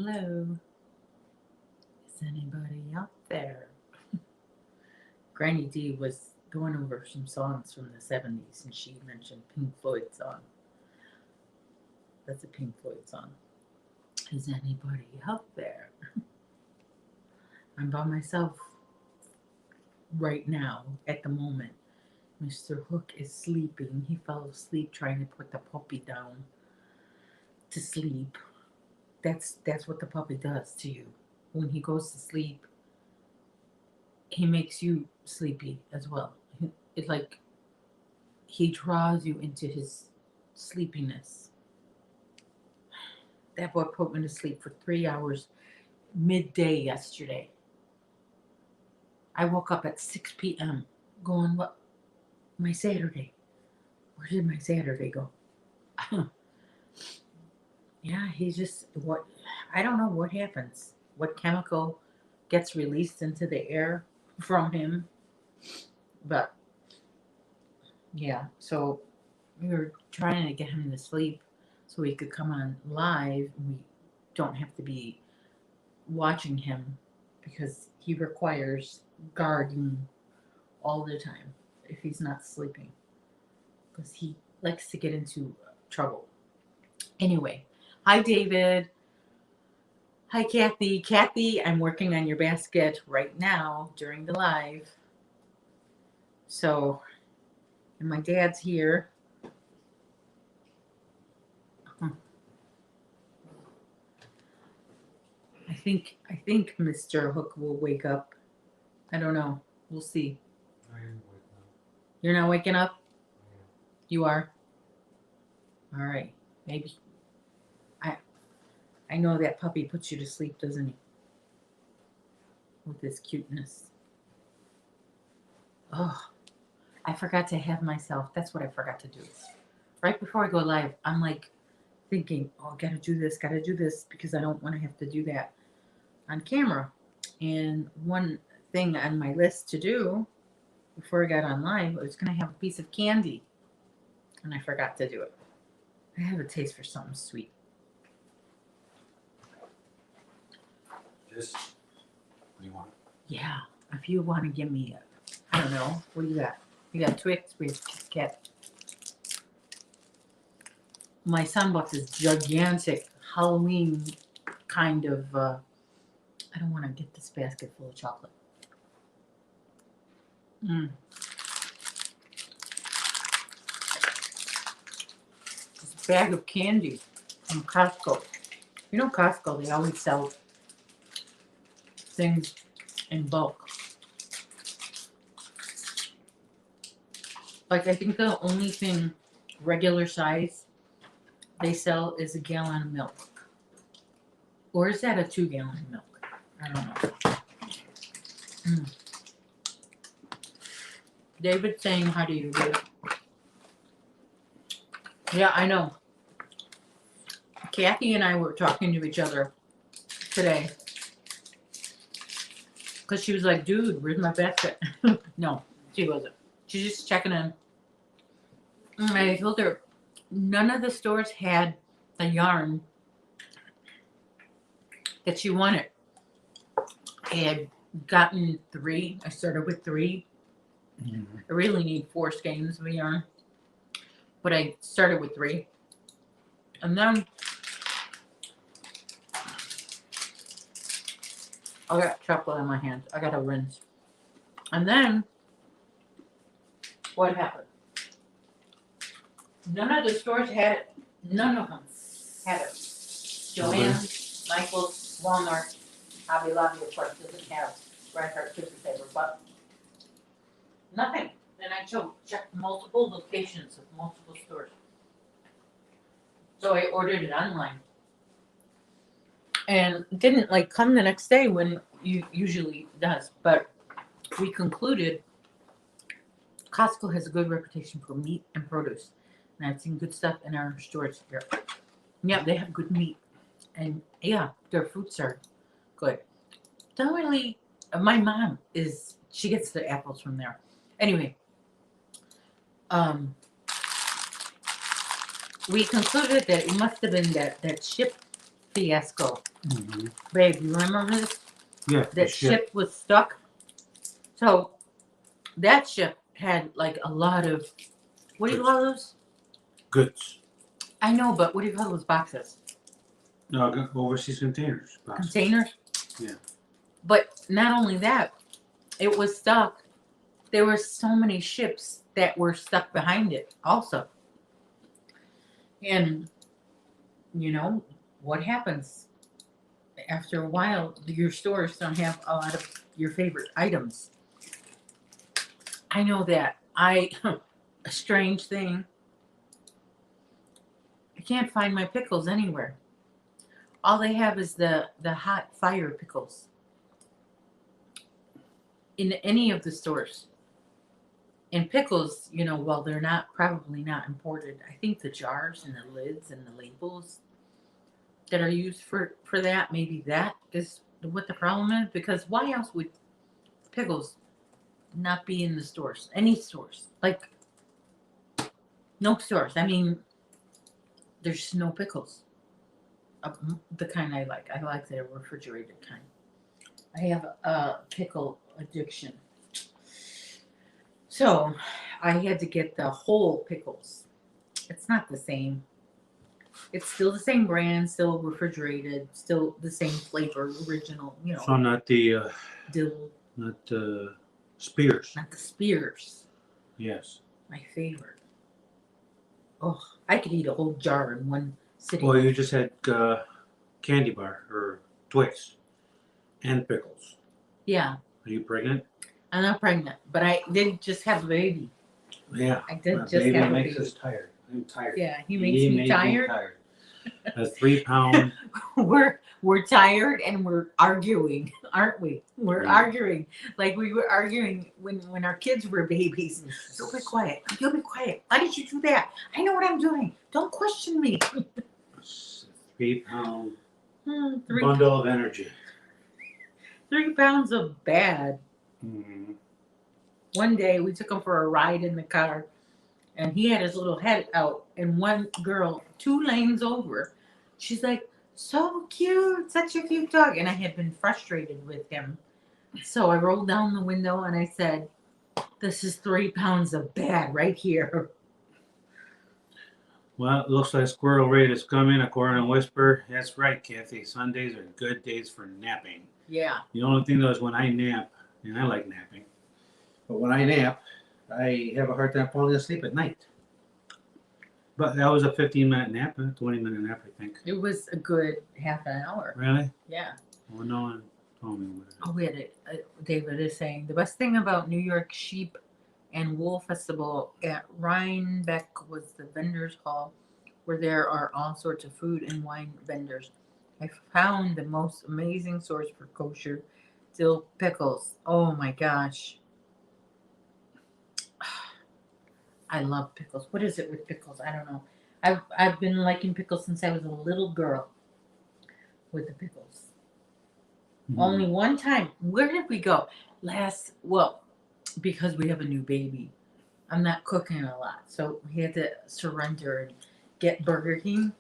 Hello. Is anybody out there? Granny D was going over some songs from the 70s and she mentioned Pink Floyd song. That's a Pink Floyd song. Is anybody out there? I'm by myself right now at the moment. Mr. Hook is sleeping. He fell asleep trying to put the puppy down to sleep. That's what the puppy does to you. When he goes to sleep, he makes you sleepy as well. It's like he draws you into his sleepiness. That boy put me to sleep for 3 hours midday yesterday. I woke up at 6 p.m. going, what? My Saturday. Where did my Saturday go? Yeah, he's just, what? I don't know what happens. What chemical gets released into the air from him. But, yeah, so we were trying to get him to sleep so he could come on live. We don't have to be watching him because he requires guarding all the time if he's not sleeping because he likes to get into trouble. Anyway, hi David. Hi Kathy. Kathy, I'm working on your basket right now during the live. So, and my dad's here. I think Mr. Hook will wake up. I don't know. We'll see. I am waking up. You're not waking up? Yeah. You are? All right. Maybe. I know that puppy puts you to sleep, doesn't he? With his cuteness. Oh, I forgot to have myself. That's what I forgot to do. Right before I go live, I'm like thinking, oh, gotta do this because I don't want to have to do that on camera. And one thing on my list to do before I got on live, I was going to have a piece of candy. And I forgot to do it. I have a taste for something sweet. This, what do you want? Yeah, if you want to give me I don't know, what do you got? You got Twix, we have Kit Kat. My son bought this gigantic Halloween kind of, I don't want to get this basket full of chocolate. This bag of candy from Costco. You know Costco, they always sell things in bulk. Like I think the only thing regular size they sell is a gallon of milk. Or is that a 2-gallon milk? I don't know. David's saying hi to you, David. Yeah, I know. Kathy and I were talking to each other today. Because she was like, dude, where's my basket? No, she wasn't. She's just checking in. And I told her none of the stores had the yarn that she wanted. I had gotten 3. I started with 3. Mm-hmm. I really need 4 skeins of yarn. But I started with 3. And then I got chocolate in my hands. I got to rinse. And then what happened? None of the stores had it. None of them had it. Joann's, Michael's, Walmart, Hobby Lobby, of course, doesn't have Red Heart Super Saver, but nothing. And I checked multiple locations of multiple stores. So I ordered it online. And it didn't like come the next day when you usually does. But we concluded Costco has a good reputation for meat and produce. And I've seen good stuff in our stores here. Yeah, they have good meat. And yeah, their fruits are good. Don't really, my mom she gets the apples from there. Anyway, we concluded that it must have been that ship fiasco Mm-hmm. Babe, you remember this? Yeah, the That ship. ship was stuck. So that ship had like a lot of, what do you call those? Goods. I know, but what do you call those boxes? No, overseas containers. Boxes. Containers? Yeah. But not only that, it was stuck. There were so many ships that were stuck behind it also. And, you know, what happens? After a while, your stores don't have a lot of your favorite items. I know that. A strange thing, I can't find my pickles anywhere. All they have is the hot fire pickles in any of the stores. And pickles, you know, while they're not probably not imported, I think the jars and the lids and the labels that are used for that, maybe that is what the problem is. Because why else would pickles not be in the stores? Any stores, like no stores. I mean, there's no pickles. The kind I like. I like the refrigerated kind. I have a pickle addiction. So I had to get the whole pickles. It's not the same. It's still the same brand, still refrigerated, still the same flavor, original, you know, So not the dill, not spears. not the spears. Yes. My favorite. Oh, I could eat a whole jar in one sitting. Well, you just had candy bar or Twix and pickles. Yeah. Are you pregnant? I'm not pregnant, but I did just have a baby. Yeah. I did My just baby have a makes baby. us tired. I'm tired. Yeah, he makes me tired. A 3-pound. We're tired and we're arguing, aren't we? We're Yeah. arguing like we were arguing when our kids were babies. You'll be quiet. You'll be quiet. Why did you do that? I know what I'm doing. Don't question me. 3-pound Three bundle of energy. 3 pounds of bad. Mm-hmm. One day we took him for a ride in the car, and he had his little head out, and one girl 2 lanes over, she's like, so cute, such a cute dog. And I had been frustrated with him, so I rolled down the window and I said, this is 3 pounds of bad right here. Well, it looks like Squirrel Raid is coming, according to Whisper. That's right, Kathy. Sundays are good days for napping. Yeah. The only thing though is when I nap, and I like napping, but when I nap, I have a hard time falling asleep at night. But that was a 15-minute nap, a 20-minute nap, I think. It was a good half an hour. Really? Yeah. Well, no one told me what it is. Oh, we had it. David is saying the best thing about New York Sheep and Wool Festival at Rhinebeck was the vendors hall, where there are all sorts of food and wine vendors. I found the most amazing source for kosher dill pickles. Oh my gosh. I love pickles. What is it with pickles? I don't know. I've been liking pickles since I was a little girl with the pickles. Mm-hmm. Only one time. Where did we go? Well, because we have a new baby, I'm not cooking a lot. So we had to surrender and get Burger King.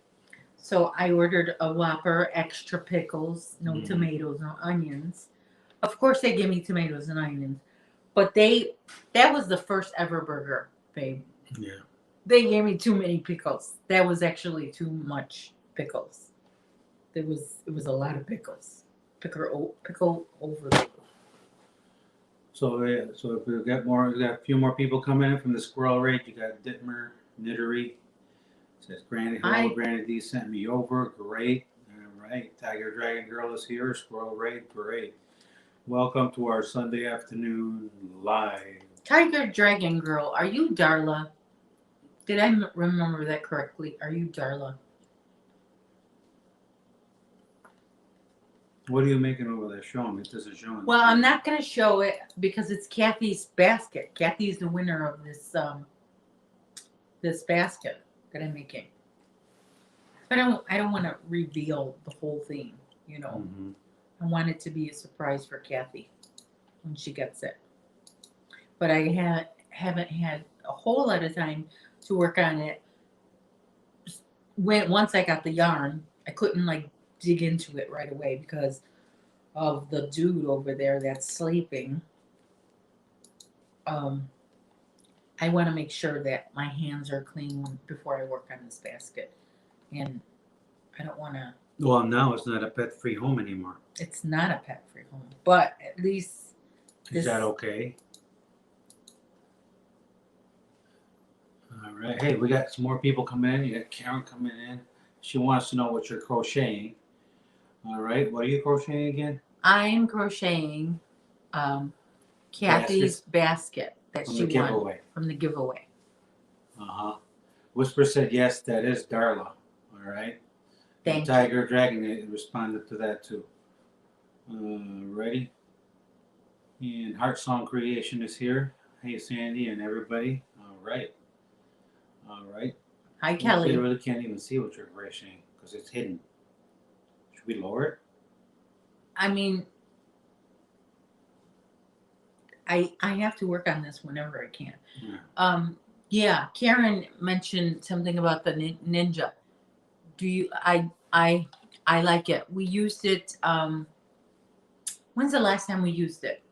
So I ordered a Whopper, extra pickles, no tomatoes, no onions. Of course they give me tomatoes and onions. But that was the first ever burger, babe. Yeah. They gave me too many pickles. That was actually too much pickles. It was a lot of pickles. Pickle overload. So if we got a few more people coming in from the Squirrel Raid. You got Dittmer, Knittery. Says Granny, hello, Granny D sent me over. Great. All right. Tiger Dragon Girl is here. Squirrel Raid, great. Welcome to our Sunday afternoon live. Tiger Dragon Girl, are you Darla? Did I remember that correctly? Are you Darla? What are you making over there? Show me. It doesn't show me. Well, I'm not going to show it because it's Kathy's basket. Kathy's the winner of this basket that I'm making. I don't want to reveal the whole thing, you know. Mm-hmm. I want it to be a surprise for Kathy when she gets it. But I haven't had a whole lot of time to work on it. Once I got the yarn, I couldn't dig into it right away because of the dude over there that's sleeping. I want to make sure that my hands are clean before I work on this basket, and I don't want to. Well, now it's not a pet-free home anymore. It's not a pet-free home, but at least Is that okay? All right. Hey, we got some more people coming in. You got Karen coming in. She wants to know what you're crocheting. All right. What are you crocheting again? I'm crocheting Kathy's basket that From she the won giveaway. from the giveaway. Whisper said yes. That is Darla. All right. Thank you. Tiger Dragon responded to that too. Ready? And Heart Song Creation is here. Hey, Sandy and everybody. All right. All right. Hi, Kelly. I really can't even see what you're crocheting because it's hidden. Should we lower it? I mean, I have to work on this whenever I can. Yeah. Yeah, Karen mentioned something about the Ninja. Do you? I like it. We used it. When's the last time we used it?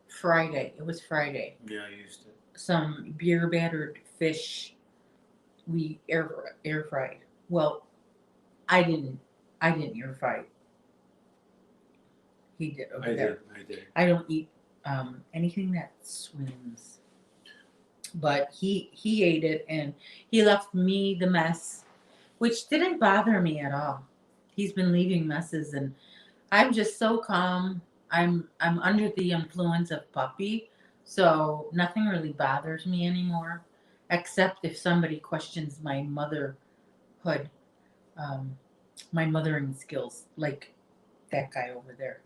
Friday. It was Friday. Yeah, I used it. Some beer battered fish. We air fried. Well, I didn't air fry. He did over there. I did. I don't eat anything that swims. But he ate it and he left me the mess, which didn't bother me at all. He's been leaving messes and I'm just so calm. I'm under the influence of puppy, so nothing really bothers me anymore, except if somebody questions my motherhood, my mothering skills, like that guy over there.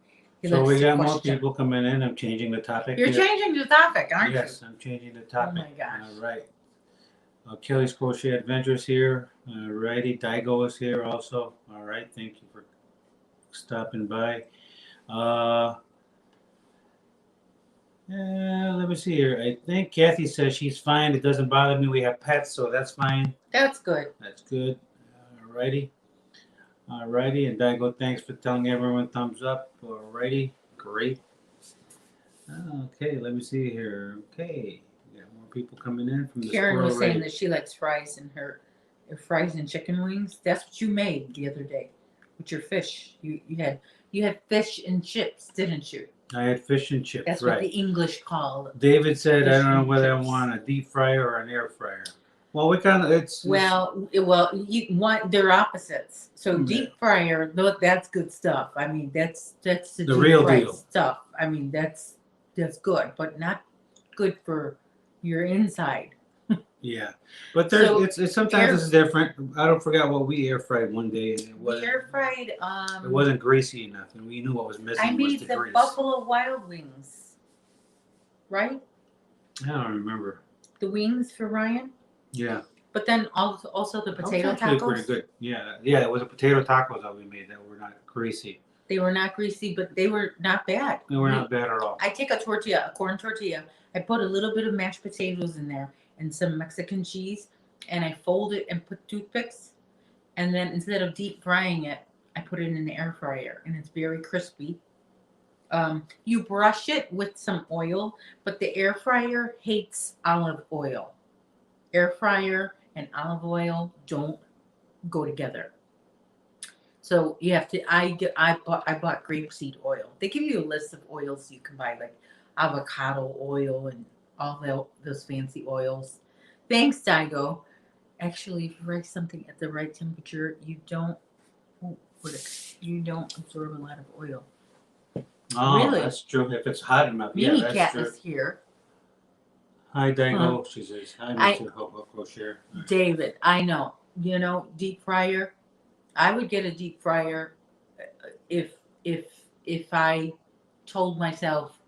So we got more people coming in. I'm changing the topic. You're changing the topic, aren't you? Yes, I'm changing the topic. Oh my gosh. All right. Kelly's Crochet Adventures here. All righty. Daigo is here also. All right. Thank you for stopping by. Let me see here. I think Kathy says she's fine. It doesn't bother me. We have pets, so that's fine. That's good. That's good. All righty. All righty. And Daigo, thanks for telling everyone thumbs up. All righty. Great. Okay, let me see here. Okay. We got more people coming in from the Karen was saying Ready. that she likes fries in her fries and chicken wings. That's what you made the other day with your fish. You had fish and chips, didn't you? I had fish and chips. That's right. what the English call it. David said, I Fish don't know and whether I chips. want a deep fryer or an air fryer. Well, we kind of, it's Well, you want they're opposites. So Yeah. deep fryer, that's good stuff. I mean, that's the deep real fried deal. stuff. I mean, that's good, but not good for your inside. yeah. But there's So, it's sometimes it's different. I don't forget what we air fried one day. And it wasn't, Air fried. it wasn't greasy enough, and we knew what was missing I was made the the grease. Buffalo Wild Wings, right? I don't remember. The wings for Ryan, Yeah. but then also the That was potato actually tacos. pretty good. Yeah, it was a potato tacos that we made that were not greasy. They were not greasy, but they were not bad. They were not bad at all. I take a corn tortilla. I put a little bit of mashed potatoes in there and some Mexican cheese, and I fold it and put toothpicks. And then instead of deep frying it, I put it in the air fryer, and it's very crispy. You brush it with some oil, but the air fryer hates olive oil. Air fryer and olive oil don't go together. So you have to. I bought grapeseed oil. They give you a list of oils you can buy, like avocado oil and all those fancy oils. Thanks, Daigo. Actually, if you fry something at the right temperature, you don't absorb a lot of oil. Oh, Really? that's true. If it's hot enough, Mimi yeah, that's Cat true. is here. Hi, Daigo. Huh. She says, hi, Mr. Hobo Crochet. David, I know. Deep fryer. I would get a deep fryer if I told myself,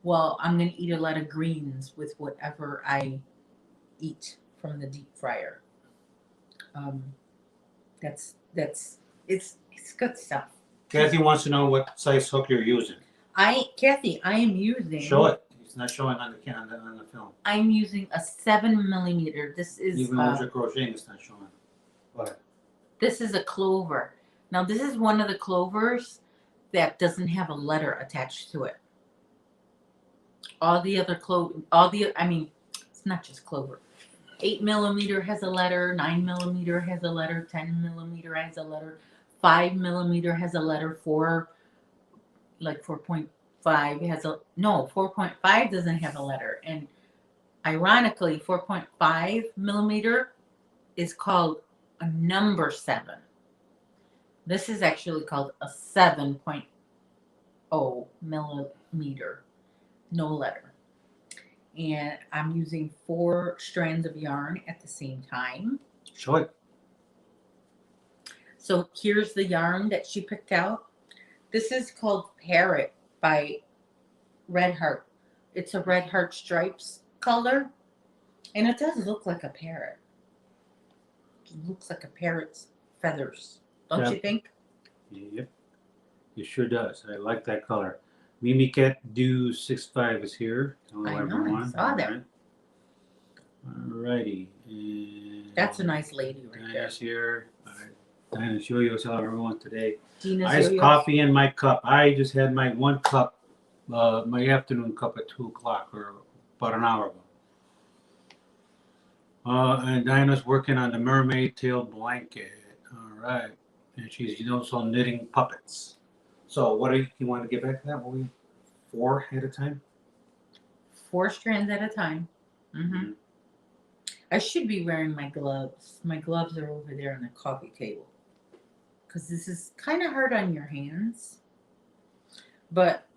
well, I'm going to eat a lot of greens with whatever I eat from the deep fryer. It's good stuff. Kathy wants to know what size hook you're using. Kathy, I am using. Show it. It's not showing on the film. I'm using a 7mm. This is Even when you're crocheting, it's not showing. What? This is a clover. Now this is one of the clovers that doesn't have a letter attached to it. All the other it's not just clover. 8 millimeter has a letter, 9 millimeter has a letter, 10 millimeter has a letter, 5 millimeter has a letter, 4.5 has a no, 4.5 doesn't have a letter. And ironically, 4.5 millimeter is called a number 7. This is actually called a 7.0 millimeter, no letter. And I'm using 4 strands of yarn at the same time. Show it. So here's the yarn that she picked out. This is called Parrot by Red Heart. It's a Red Heart stripes color. And it does look like a parrot. It looks like a parrot's feathers. Don't you think? Yep. It sure does. I like that color. Mimi Cat Do 65 is here. Hello, I know, everyone. I saw that. Alrighty. And That's a nice lady right there. Dinah's here. Dinah's yo-yos. Hello, everyone. Today, Dina's iced yo-yos. coffee in my cup. I just had my 1 cup, my afternoon cup at 2 o'clock or about an hour ago. And Dinah's working on the mermaid tail blanket. All right. And she's also knitting puppets. So what do you want to get back to that? What were we 4 at a time? 4 strands at a time. Mm-hmm. I should be wearing my gloves. My gloves are over there on the coffee table. Because this is kind of hard on your hands. But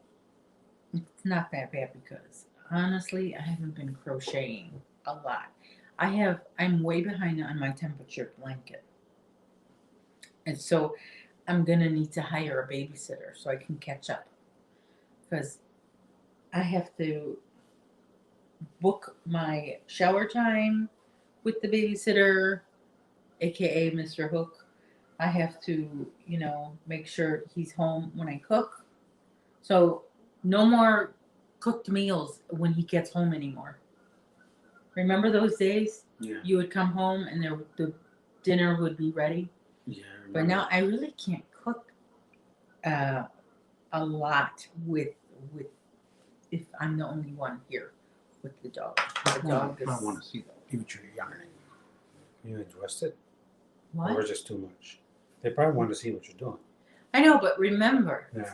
it's not that bad because honestly, I haven't been crocheting a lot. I'm way behind on my temperature blanket. And so I'm going to need to hire a babysitter so I can catch up. Because I have to book my shower time with the babysitter, aka Mr. Hook. I have to, make sure he's home when I cook. So no more cooked meals when he gets home anymore. Remember those days? Yeah. You would come home and the dinner would be ready. Yeah. But now I really can't cook a lot with if I'm the only one here with the dog. The dog is. I want to see that future yarning. You addressed it? What? Or just too much? They probably want to see what you're doing. I know, but remember, Yeah.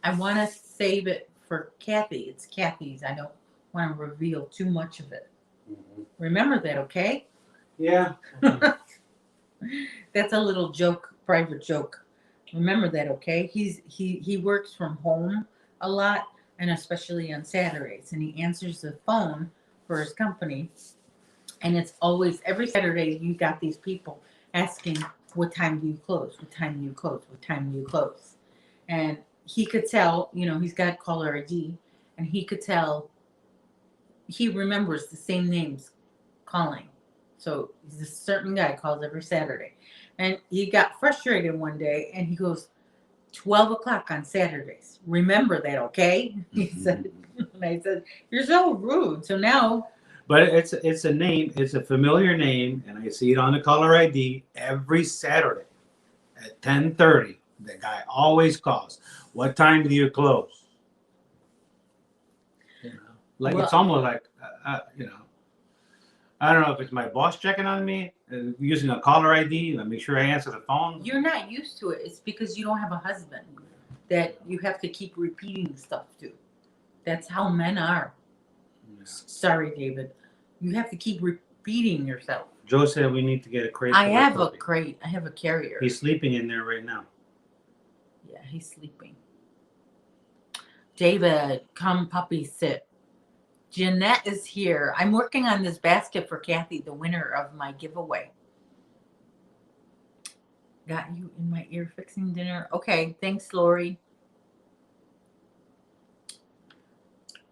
I want to save it for Kathy. It's Kathy's. I don't want to reveal too much of it. Mm-hmm. Remember that, okay? Yeah. That's a little joke, private joke. Remember that, okay? He works from home a lot, and especially on Saturdays, and he answers the phone for his company. And it's always every Saturday you got these people asking, "What time do you close? What time do you close? What time do you close?" And he could tell, he's got caller ID, and he could tell. He remembers the same names calling. So he's a certain guy calls every Saturday. And he got frustrated one day and he goes, 12 o'clock on Saturdays. Remember that, okay? He said, and I said, you're so rude. So now. But it's a name, it's a familiar name, and I see it on the caller ID every Saturday at 10:30. The guy always calls. What time do you close? It's almost like, I don't know if it's my boss checking on me, using a caller ID, and make sure I answer the phone. You're not used to it. It's because you don't have a husband that you have to keep repeating stuff to. That's how men are. Yeah. Sorry, David. You have to keep repeating yourself. Joe said we need to get a crate. I have a crate. I have a carrier. He's sleeping in there right now. Yeah, he's sleeping. David, come puppy sit. Jeanette is here. I'm working on this basket for Kathy, the winner of my giveaway. Got you in my ear fixing dinner. Okay, thanks, Lori.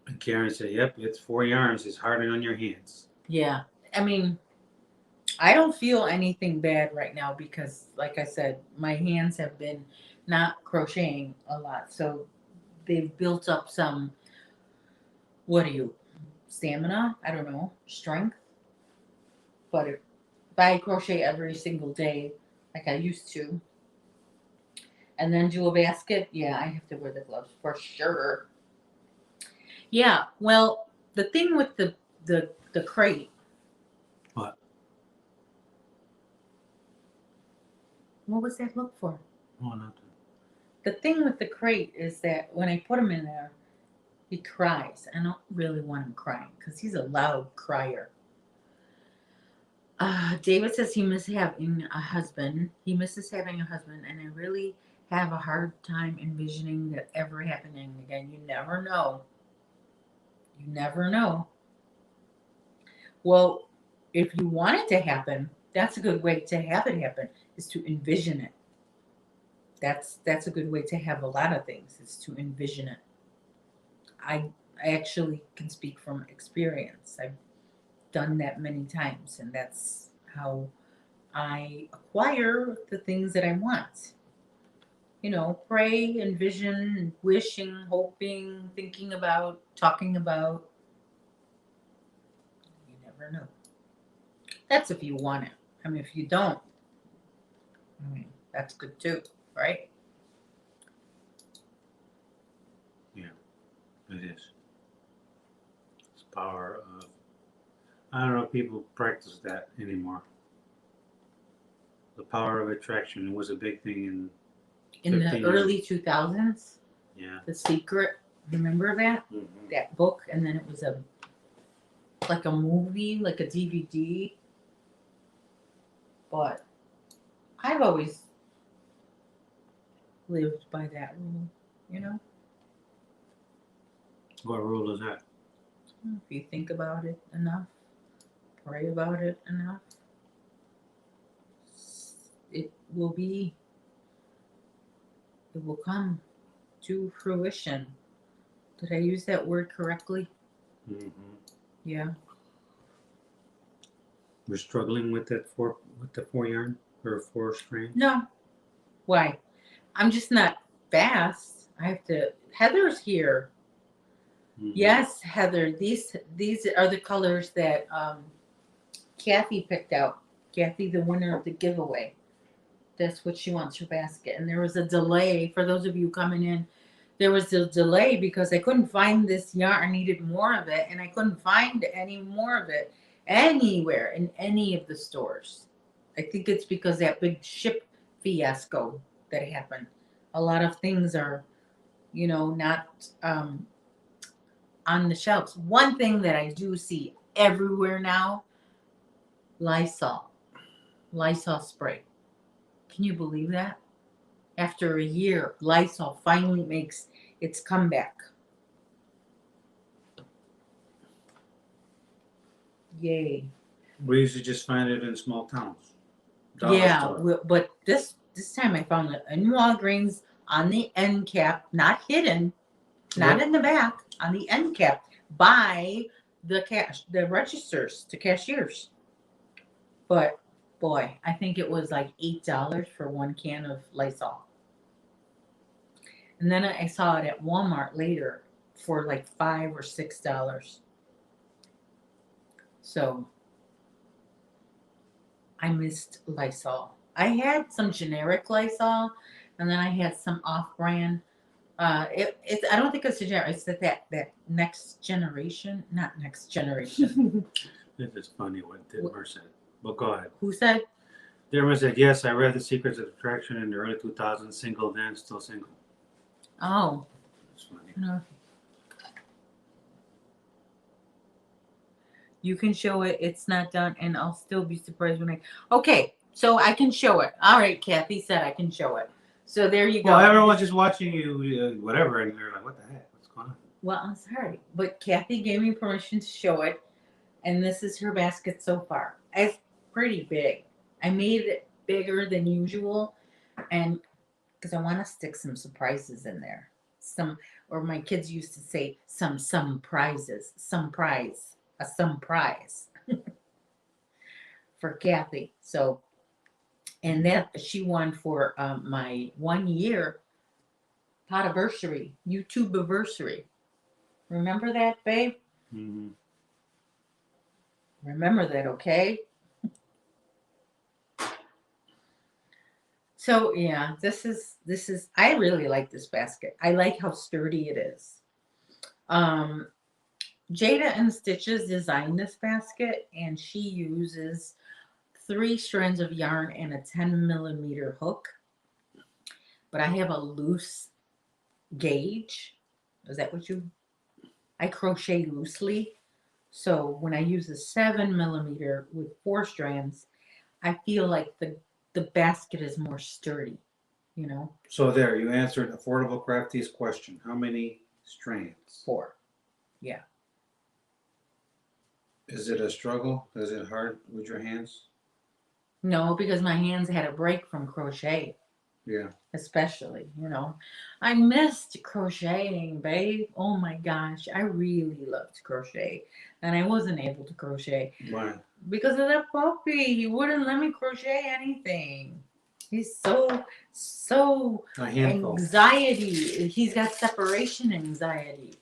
And Karen said, yep, it's 4 yarns. It's harder on your hands. Yeah. I mean, I don't feel anything bad right now because, like I said, my hands have been not crocheting a lot. So they've built up some, stamina? I don't know, strength. But if I crochet every single day like I used to, and then do a basket. Yeah, I have to wear the gloves for sure. Yeah, well, the thing with the crate. What? What was that look for? Oh, nothing. The thing with the crate is that when I put him in there, he cries. I don't really want him crying because he's a loud crier. David says he misses having a husband. He misses having a husband, and I really have a hard time envisioning that ever happening again. You never know. You never know. Well, if you want it to happen, that's a good way to have it happen, is to envision it. That's a good way to have a lot of things, is to envision it. I actually can speak from experience. I've done that many times, and that's how I acquire the things that I want. Pray, envision, wishing, hoping, thinking about, talking about. You never know. That's if you want it. I mean, if you don't, that's good too, right? Yeah, it is. It's power of. I don't know if people practice that anymore. The power of attraction was a big thing In the 15 early 2000s, yeah. The Secret. Remember that? Mm-hmm. That book, and then it was like a movie, like a DVD. But I've always lived by that rule. What rule is that? If you think about it enough, pray about it enough, it will be, it will come to fruition. Did I use that word correctly? Mm-hmm. Yeah. We're struggling with the 4 yarn or 4 strands. No. Why? I'm just not fast. I have to. Heather's here. Mm-hmm. Yes, Heather. These are the colors that Kathy picked out. Kathy, the winner of the giveaway. That's what she wants her basket. And there was a delay for those of you coming in. There was a delay because I couldn't find this yarn. I needed more of it, and I couldn't find any more of it anywhere in any of the stores. I think it's because that big ship fiasco that happened. A lot of things are, not on the shelves. One thing that I do see everywhere now, Lysol spray. Can you believe that? After a year, Lysol finally makes its comeback. Yay. We usually just find it in small towns. Yeah, but this time I found it in Walgreens on the end cap, not hidden, not in the back, on the end cap by the registers, the cashiers. But boy, I think it was like $8 for one can of Lysol. And then I saw it at Walmart later for like $5 or $6. So I missed Lysol. I had some generic Lysol, and then I had some off-brand. It's I don't think it's a generic. It's that next generation, not next generation. This is funny what Ditmer said. But go ahead. Who said? Ditmer said, yes, I read The Secrets of Attraction in the early 2000s. Single then, still single. Oh. That's funny. No. You can show it. It's not done, and I'll still be surprised when Okay, so I can show it. All right, Kathy said I can show it. So there you go. Well, everyone's just watching you, whatever, and they're like, what the heck? What's going on? Well, I'm sorry, but Kathy gave me permission to show it, and this is her basket so far. It's pretty big. I made it bigger than usual, and because I want to stick some surprises in there. Or my kids used to say some prizes, some prize for Kathy. So, and that she won for my 1 year potiversary, YouTube anniversary. Remember that, babe? Mm-hmm. Remember that, okay? So yeah, this is I really like this basket. I like how sturdy it is. Um Jada and Stitches designed this basket and she uses 3 strands of yarn and a 10 millimeter hook. But I have a loose gauge. Is that what you I crochet loosely. So when I use a 7 millimeter with 4 strands, I feel like the basket is more sturdy, you know. So there, you answered Affordable Crafty's question. How many strands? 4. Yeah. Is it a struggle? Is it hard with your hands? No, because my hands had a break from crochet, Yeah. especially, you know. I missed crocheting, babe. Oh my gosh, I really loved crochet. And I wasn't able to crochet Why? because of that puppy. He wouldn't let me crochet anything. He's so A handful. anxiety. He's got separation anxiety.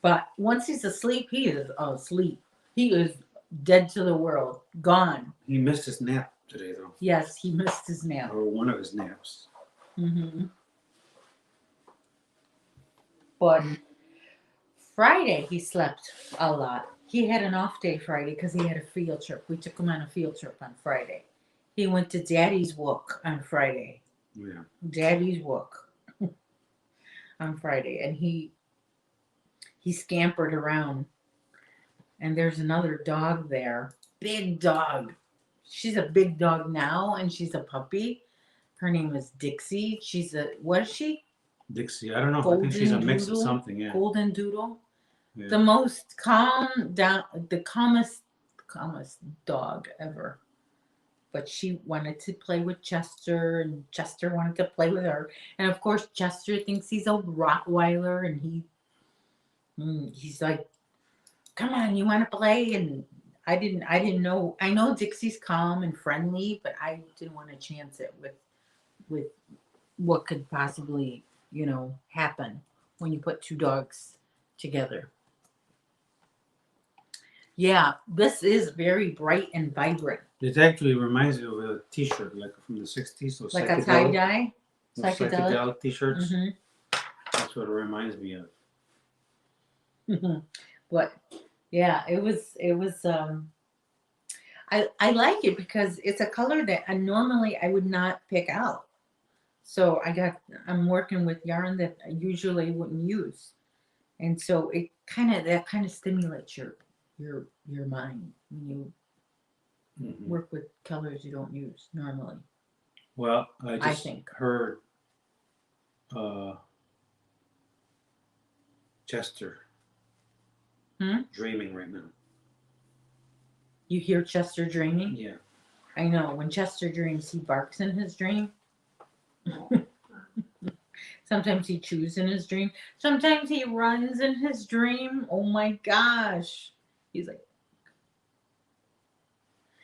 But once he's asleep, he is asleep. He is dead to the world, gone. He missed his nap today, though. Yes, he missed his nap. Or one of his naps. But Friday he slept a lot. He had an off day Friday because he had a field trip. We took him on a field trip on Friday. He went to Daddy's Walk on Friday. Yeah. Daddy's Walk on Friday, and he scampered around. And there's another dog there, big dog. She's a big dog now, and she's a puppy. Her name is Dixie. She's a what is she? Dixie. I don't know. I think she's a mix of something. Yeah. Golden Doodle. Yeah. The most the calmest dog ever. But she wanted to play with Chester, and Chester wanted to play with her. And of course, Chester thinks he's a Rottweiler, and he's like, "Come on, you want to play?" And I didn't know. I know Dixie's calm and friendly, but I didn't want to chance it with what could possibly, happen when you put 2 dogs together. Yeah, this is very bright and vibrant. It actually reminds me of a T-shirt, like from the '60s. Those Like a tie-dye? psychedelic T-shirts. Mm-hmm. That's what it reminds me of. But yeah, it was I like it because it's a color that normally I would not pick out. So I'm working with yarn that I usually wouldn't use. And so that kind of stimulates your mind when you work with colors you don't use normally. Well, I just think. heard Chester dreaming right now. You hear Chester dreaming? Yeah. I know. When Chester dreams, he barks in his dream. Sometimes he chews in his dream. Sometimes he runs in his dream. Oh my gosh. He's like,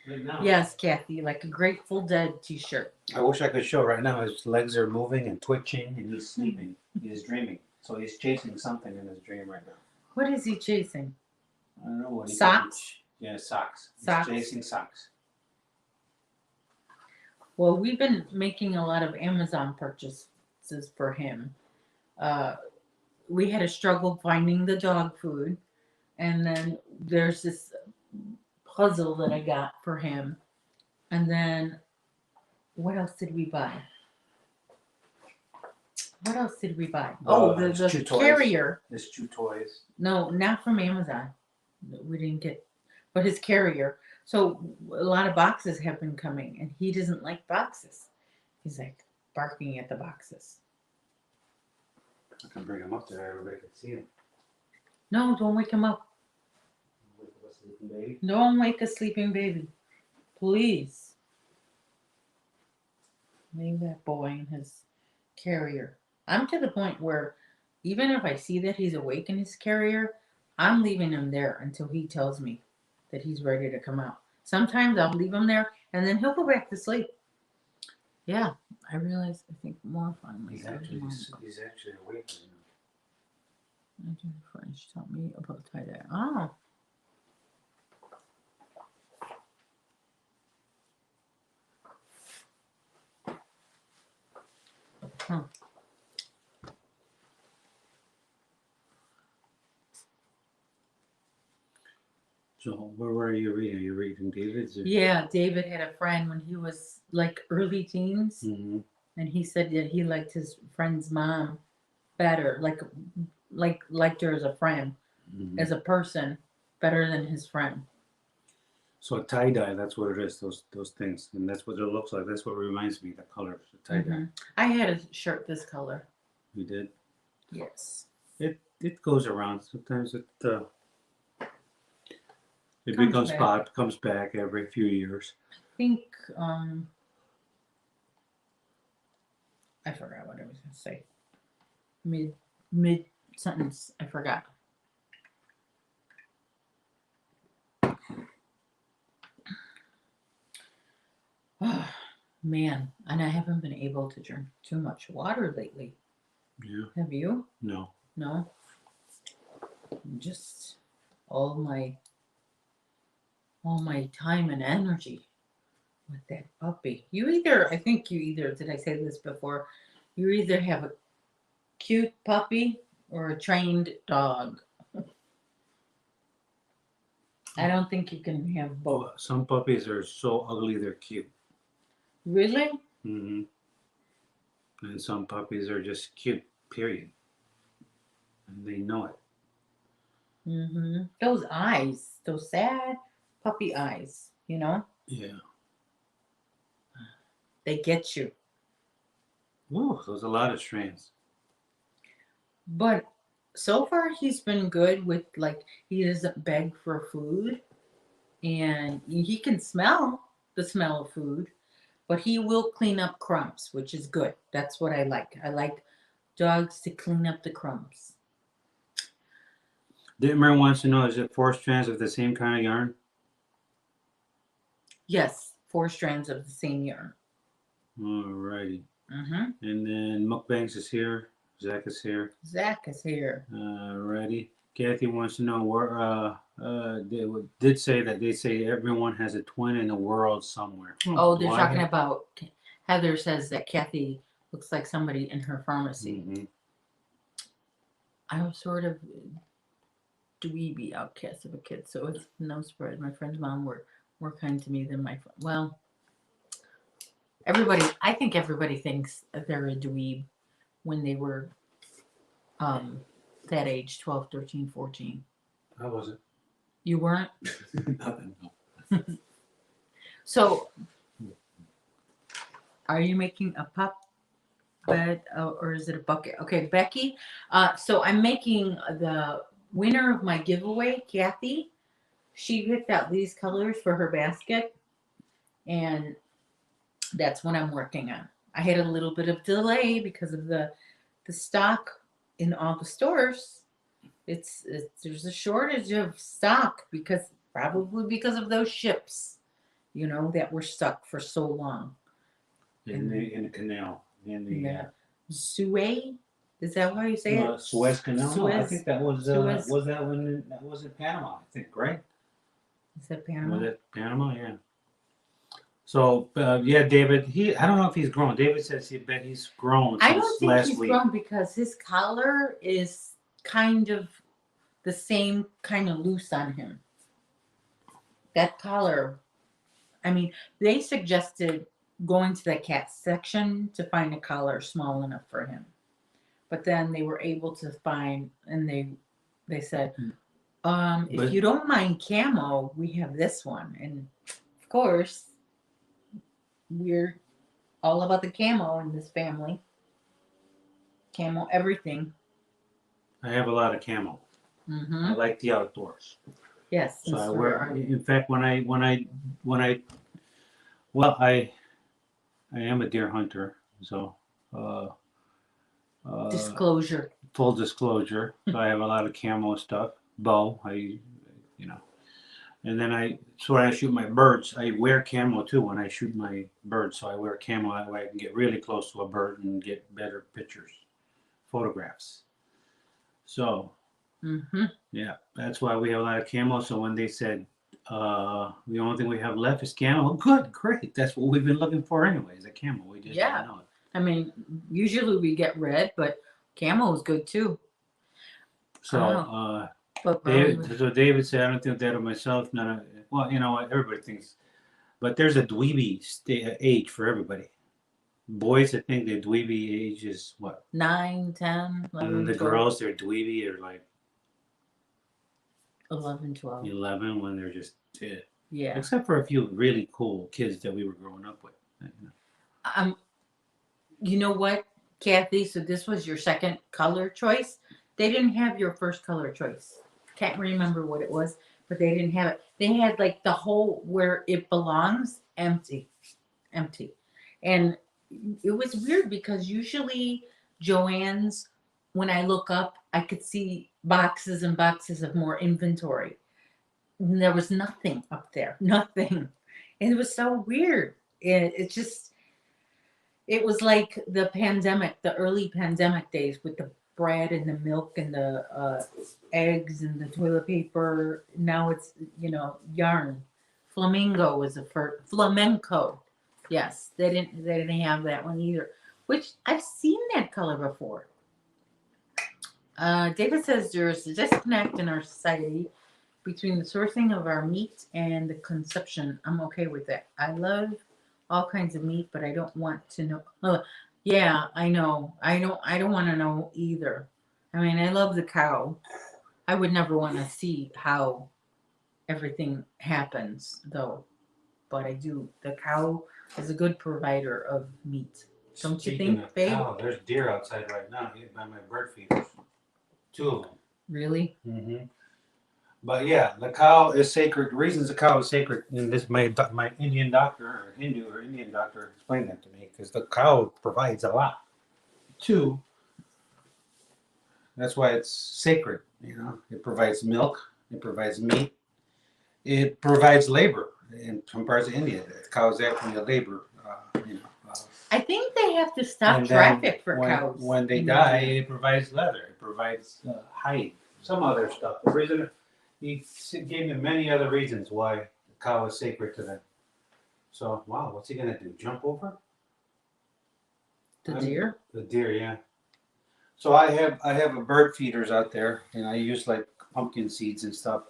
right now. Yes, Kathy, like a Grateful Dead t-shirt. I wish I could show right now. His legs are moving and twitching, and he's sleeping. He's dreaming. So he's chasing something in his dream right now. What is he chasing? I don't know what he Socks? Yeah, socks. Socks. He's chasing socks. Well, we've been making a lot of Amazon purchases for him. We had a struggle finding the dog food. And then there's this puzzle that I got for him. And then what else did we buy? The carrier. There's 2 toys. No, not from Amazon. We didn't get, but his carrier. So a lot of boxes have been coming, and he doesn't like boxes. He's like barking at the boxes. I can bring him up there. Everybody can see him. No, don't wake him up. Wake up a sleeping baby. Don't wake a sleeping baby. Please. Leave that boy in his carrier. I'm to the point where even if I see that he's awake in his carrier, I'm leaving him there until he tells me that he's ready to come out. Sometimes I'll leave him there and then he'll go back to sleep. Yeah, I realize, I think more finally. He's actually awake right now. I do French taught me about tie-dye. Oh. Huh. So where were you reading? Are you reading David's? Yeah, David had a friend when he was like early teens, Mm-hmm. and he said that he liked his friend's mom better, liked her as a friend, Mm-hmm. as a person, better than his friend. So tie dye, that's what it is. Those things, and that's what it looks like. That's what reminds me. The color, the tie dye. I had a shirt this color. You did. Yes. It goes around. Sometimes it Comes becomes back. pop, comes back every few years. I think I forgot what I was gonna say. Mid sentence, I forgot. Oh, man, and I haven't been able to drink too much water lately. Yeah. Have you? No. No. Just all my time and energy with that puppy. I think you either, did I say this before? You either have a cute puppy or a trained dog. I don't think you can have both. Some puppies are so ugly they're cute. Really? Mm-hmm. And some puppies are just cute, period. And they know it. Mm-hmm. Those eyes, those sad puppy eyes, you know? Yeah. They get you. Ooh, there's a lot of strains. But so far he's been good with, like, he doesn't beg for food, and he can smell the smell of food, but he will clean up crumbs, which is good. That's what I like. I like dogs to clean up the crumbs. Dittmer wants to know, is it 4 strands of the same kind of yarn? Yes, 4 strands of the same yarn. Alrighty. Mm-hmm. And then Mukbangs is here. Zach is here. Zach is here. Alrighty. Kathy wants to know where they did say that they say everyone has a twin in the world somewhere. Oh, they're talking about, Heather says that Kathy looks like somebody in her pharmacy. Mm-hmm. I was sort of dweeby outcast of a kid, so it's no surprise. My friend's mom were more kind to me than my friend. Well, I think everybody thinks that they're a dweeb when they were that age, 12, 13, 14. I wasn't. You weren't? Nothing. No. So, are you making a pup bed or is it a bucket? Okay, Becky. So I'm making the winner of my giveaway, Kathy. She picked out these colors for her basket, and that's what I'm working on. I had a little bit of delay because of the stock in all the stores. There's a shortage of stock probably because of those ships, that were stuck for so long. In the canal. In the Suez? Is that how you say it? Suez Canal. Suez. No, I think that was Suez. Was that was in Panama, I think, right? Is that Panama? Was it Panama? Yeah. So yeah, David. I don't know if he's grown. David says he bet he's grown. I don't think last he's week. grown because his collar is kind of the same kind of loose on him. That collar, I mean, they suggested going to the cat section to find a collar small enough for him. But then they were able to find, and they said, if you don't mind camo, we have this one. And of course, we're all about the camo in this family. Camo, everything. I have a lot of camo. Mm-hmm. I like the outdoors. Yes. So I wear. In fact, when I am a deer hunter. So disclosure. Full disclosure. So I have a lot of camo stuff. Bow. And then when I shoot my birds, I wear camo too when I shoot my birds. So I wear camo that way I can get really close to a bird and get better pictures, photographs. So, yeah, that's why we have a lot of camo. So when they said the only thing we have left is camo, good, great. That's what we've been looking for anyways, a camo. We just didn't know it. I mean, usually we get red, but camo is good too. So, But David said, I don't think that of myself. Well, you know what? Everybody thinks. But there's a dweeby age for everybody. Boys, I think the dweeby age is what? 9, 10, 11, And the 12. girls, their dweeby are like 11, 12. 11 when they're just Yeah. Except for a few really cool kids that we were growing up with. You know what, Kathy? So this was your second color choice. They didn't have your first color choice. Can't remember what it was, but they didn't have it. They had like the hole where it belongs empty. And it was weird because usually Joann's, when I look up, I could see boxes and boxes of more inventory. And there was nothing up there. Nothing. And it was so weird. It was like the pandemic, the early pandemic days with the bread and the milk and the eggs and the toilet paper. Now it's, yarn. Flamingo was the first. Flamenco. Yes, they didn't have that one either. Which I've seen that color before. David says there's a disconnect in our society between the sourcing of our meat and the consumption. I'm okay with that. I love all kinds of meat, but I don't want to know. Oh, yeah, I know. I don't want to know either. I mean, I love the cow. I would never want to see how everything happens, though. But I do. The cow is a good provider of meat. Don't you think, babe? Cow, there's deer outside right now hit by my bird feeders. 2 of them. Really? Mm-hmm. But yeah, the cow is sacred. The reasons the cow is sacred, and this my Indian doctor or Hindu or Indian doctor explained that to me, because the cow provides a lot. 2, that's why it's sacred. It provides milk, it provides meat, it provides labor. In some parts of India, the cow is actually a labor. I think they have to stop traffic for cows. When they die, it provides leather, it provides hide, some other stuff. The reason he gave me many other reasons why the cow is sacred to them. So, wow, what's he gonna do? Jump over? The deer? The deer, yeah. So I have a bird feeders out there, and I use like pumpkin seeds and stuff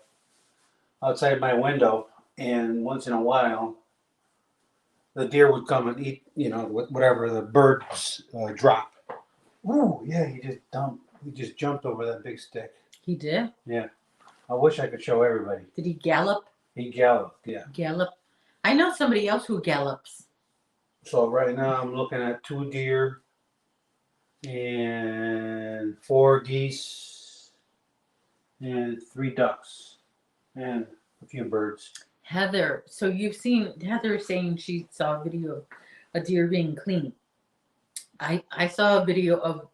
outside my window. And once in a while, the deer would come and eat, whatever the birds drop. Ooh, yeah, he just jumped over that big stick. He did? Yeah. I wish I could show everybody. Did he gallop? He galloped, yeah. Gallop. I know somebody else who gallops. So right now I'm looking at 2 deer and 4 geese and 3 ducks and a few birds. Heather, so you've seen Heather saying she saw a video of a deer being clean. I saw a video of,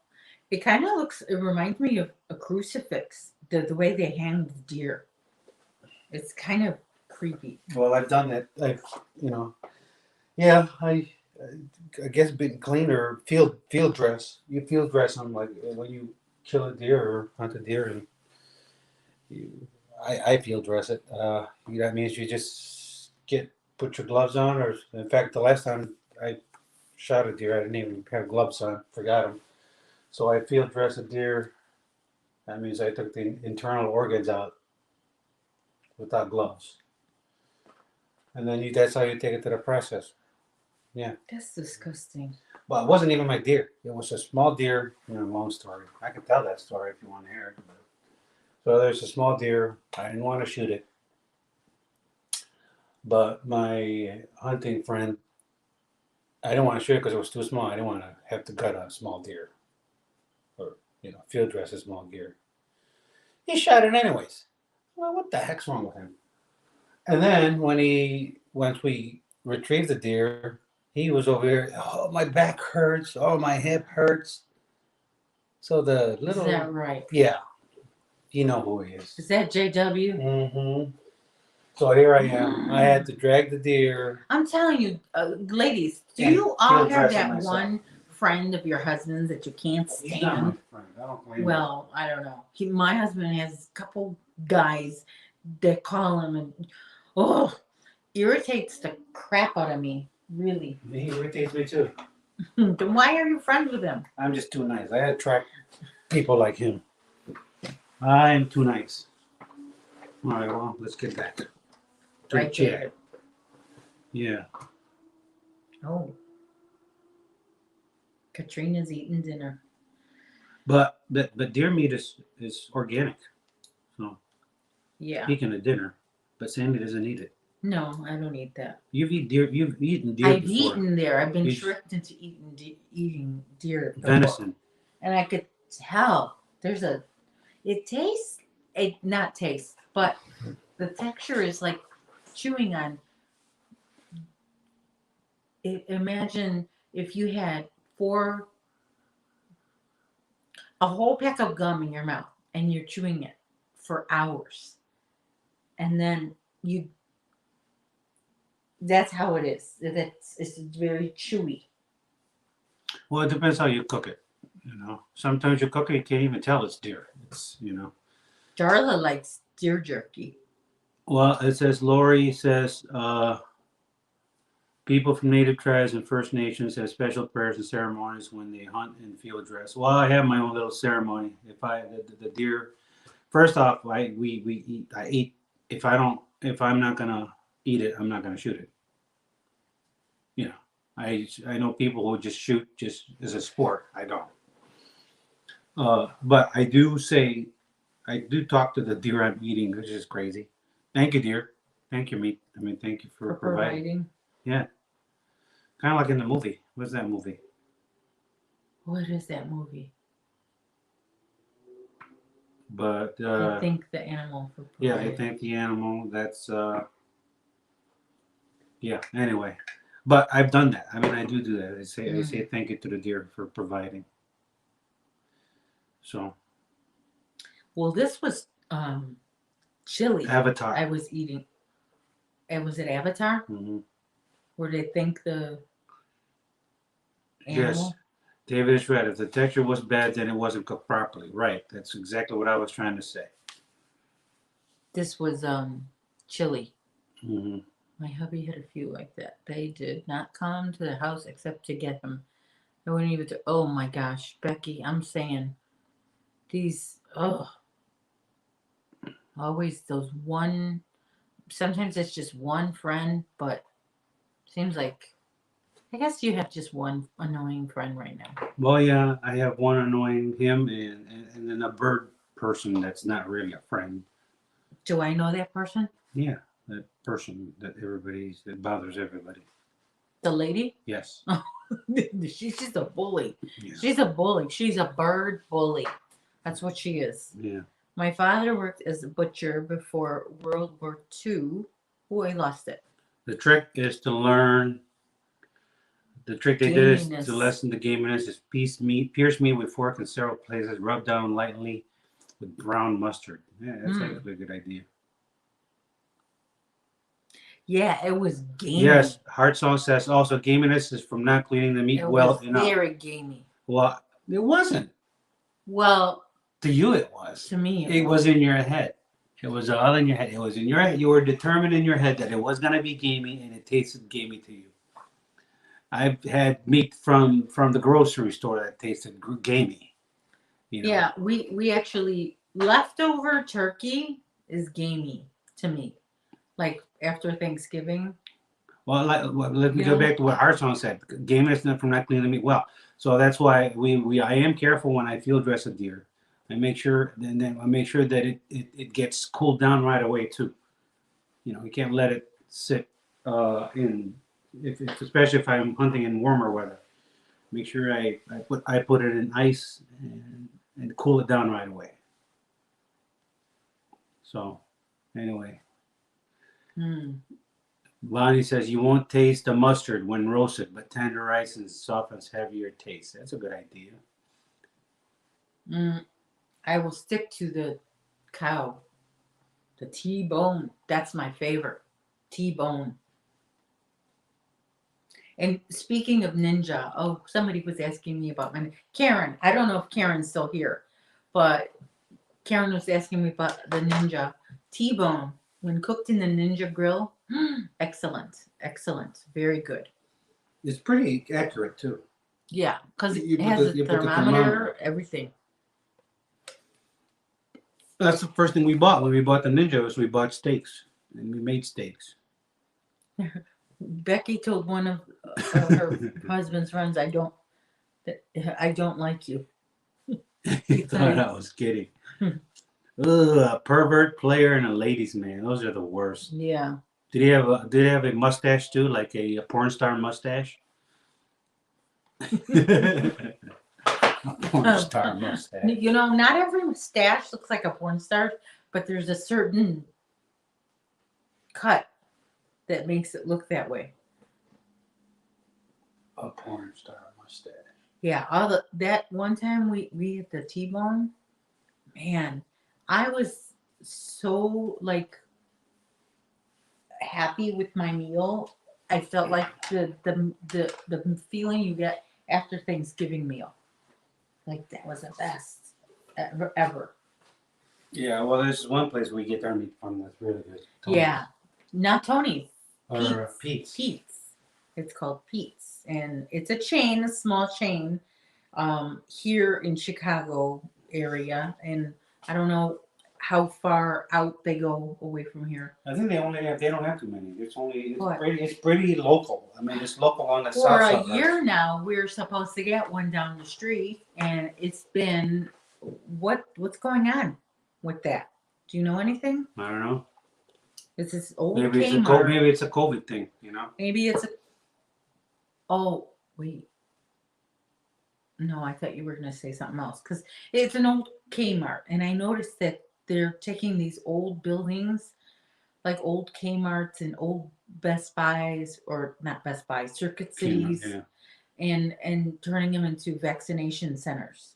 it reminds me of a crucifix, the way they hang the deer. It's kind of creepy. Well, I've done that. I guess being clean or field dress. You field dress them like when you kill a deer or hunt a deer, and I field dress it. That means you just put your gloves on, or in fact, the last time I shot a deer, I didn't even have gloves on, forgot them. So I field dress a deer. That means I took the internal organs out without gloves. And then that's how you take it to the process. Yeah. That's disgusting. Well, it wasn't even my deer. It was a small deer. Long story. I can tell that story if you want to hear it. So there's a small deer. I didn't want to shoot it. But my hunting friend, I didn't want to shoot it because it was too small. I didn't want to have to gut a small deer. Or, field dress a small deer. He shot it anyways. Well, what the heck's wrong with him? And then once we retrieved the deer, he was over here, oh, my back hurts, oh, my hip hurts. So the little... Is that right? Yeah. You know who he is. Is that JW? Mm-hmm. So here I am. I had to drag the deer. I'm telling you, ladies, do you all have that one friend of your husband's that you can't stand? He's not my friend. I don't blame him. Well, I don't know. My husband has a couple guys that call him and irritates the crap out of me. Really. He irritates me too. Then why are you friends with him? I'm just too nice. I attract people like him. I'm too nice. All right, well, let's get back to the Right, chat. David? Yeah. Oh. Katrina's eating dinner. But deer meat is organic. So Yeah. speaking of dinner, but Sandy doesn't eat it. No, I don't eat that. You've eaten deer I've before. eaten there. I've been You- tricked into eating deer before. Venison. And I could tell not taste, but the texture is like chewing on. Imagine if you had a whole pack of gum in your mouth and you're chewing it for hours. And then that's how it is. It's very chewy. Well, it depends how you cook it. You know, sometimes you cook it, you can't even tell it's deer. It's Darla likes deer jerky. Well, it says Lori says people from native tribes and First Nations have special prayers and ceremonies when they hunt in field dress. Well, I have my own little ceremony. If the deer, first off, I eat. If I'm not gonna eat it, I'm not gonna shoot it. You know, I know people who just shoot just as a sport. I don't. But I do talk to the deer I'm eating, which is crazy. Thank you, deer. Thank you, meat. I mean, thank you for providing. Yeah. Kind of like in the movie. What's that movie? What is that movie? But I thank the animal for providing. yeah, I thank the animal. That's yeah. Anyway, but I've done that. I mean, I do that. I say thank you to the deer for providing. So. Well, this was chili. Avatar. I was eating. And was it Avatar? Mm-hmm. Where they thank the animal? Yes. David is right. If the texture was bad, then it wasn't cooked properly. Right. That's exactly what I was trying to say. This was chili. Mm-hmm. My hubby had a few like that. They did not come to the house except to get them. I wouldn't even. Oh my gosh, Becky! I'm saying these. Always those one. Sometimes it's just one friend, but seems like. I guess you have just one annoying friend right now. Well, yeah, I have one annoying him, and then a bird person that's not really a friend. Do I know that person? Yeah, that person that bothers everybody. The lady? Yes. She's just a bully. Yeah. She's a bully. She's a bird bully. That's what she is. Yeah. My father worked as a butcher before World War II. Oh, I lost it. The trick is to learn. The trick they did is to lessen the gaminess. Is pierce meat with fork in several places. Rub down lightly with brown mustard. Yeah, that's actually a good idea. Yeah, it was gamey. Yes, Heart Song says also gaminess is from not cleaning the meat well enough. It was very gamey. Well, it wasn't. Well, to you it was. To me, it was in your head. It was all in your head. It was in your head. You were determined in your head that it was going to be gamey, and it tasted gamey to you. I've had meat from the grocery store that tasted gamey. You know? Yeah, we actually leftover turkey is gamey to me. Like after Thanksgiving. Well, let me go back to what Heart Song said. Gaminess from not cleaning the meat well. So that's why I am careful when I field dress a deer. I make sure then I make sure that it gets cooled down right away too. You know, you can't let it sit especially if I'm hunting in warmer weather. Make sure I put it in ice and cool it down right away. So anyway. Lonnie says you won't taste the mustard when roasted, but tenderized and softens heavier taste. That's a good idea. I will stick to the cow. The T-bone. That's my favorite. T-bone. And speaking of ninja, somebody was asking me about Karen. I don't know if Karen's still here, but Karen was asking me about the ninja T-bone. When cooked in the ninja grill, excellent. Very good. It's pretty accurate too. Yeah, because You it put has the- a you put the thermometer, everything. That's the first thing we bought when we bought the Ninja. Was we bought steaks and we made steaks. Becky told one of her husband's friends, I don't like you. You thought I was kidding. Ugh, a pervert player and a ladies' man. Those are the worst. Yeah. Did he have a mustache too, like a porn star mustache? A porn star mustache. You know, not every mustache looks like a porn star, but there's a certain cut that makes it look that way. A porn star mustache. Yeah, that one time we had the T-bone, man, I was so like happy with my meal. I felt like the feeling you get after Thanksgiving meal. Like that was the best ever. Yeah, well, there's one place we get our meat from that's really good. Tony's. Yeah, not Tony's. Or Pete's. Pete's. It's called Pete's, and it's a chain, a small chain, here in Chicago area, and I don't know how far out they go away from here. I think they don't have too many. What? It's pretty local. I mean, it's local on the For south a suburbs. year now, we're supposed to get one down the street, and it's been what's going on with that? Do you know anything? I don't know. It's this old Maybe Kmart. it's a COVID thing, you know? Maybe it's a. Oh wait. No, I thought you were going to say something else because it's an old Kmart, and I noticed that they're taking these old buildings, like old Kmarts and old Best Buys, or not Best Buys, Circuit Cities, Yeah. and turning them into vaccination centers.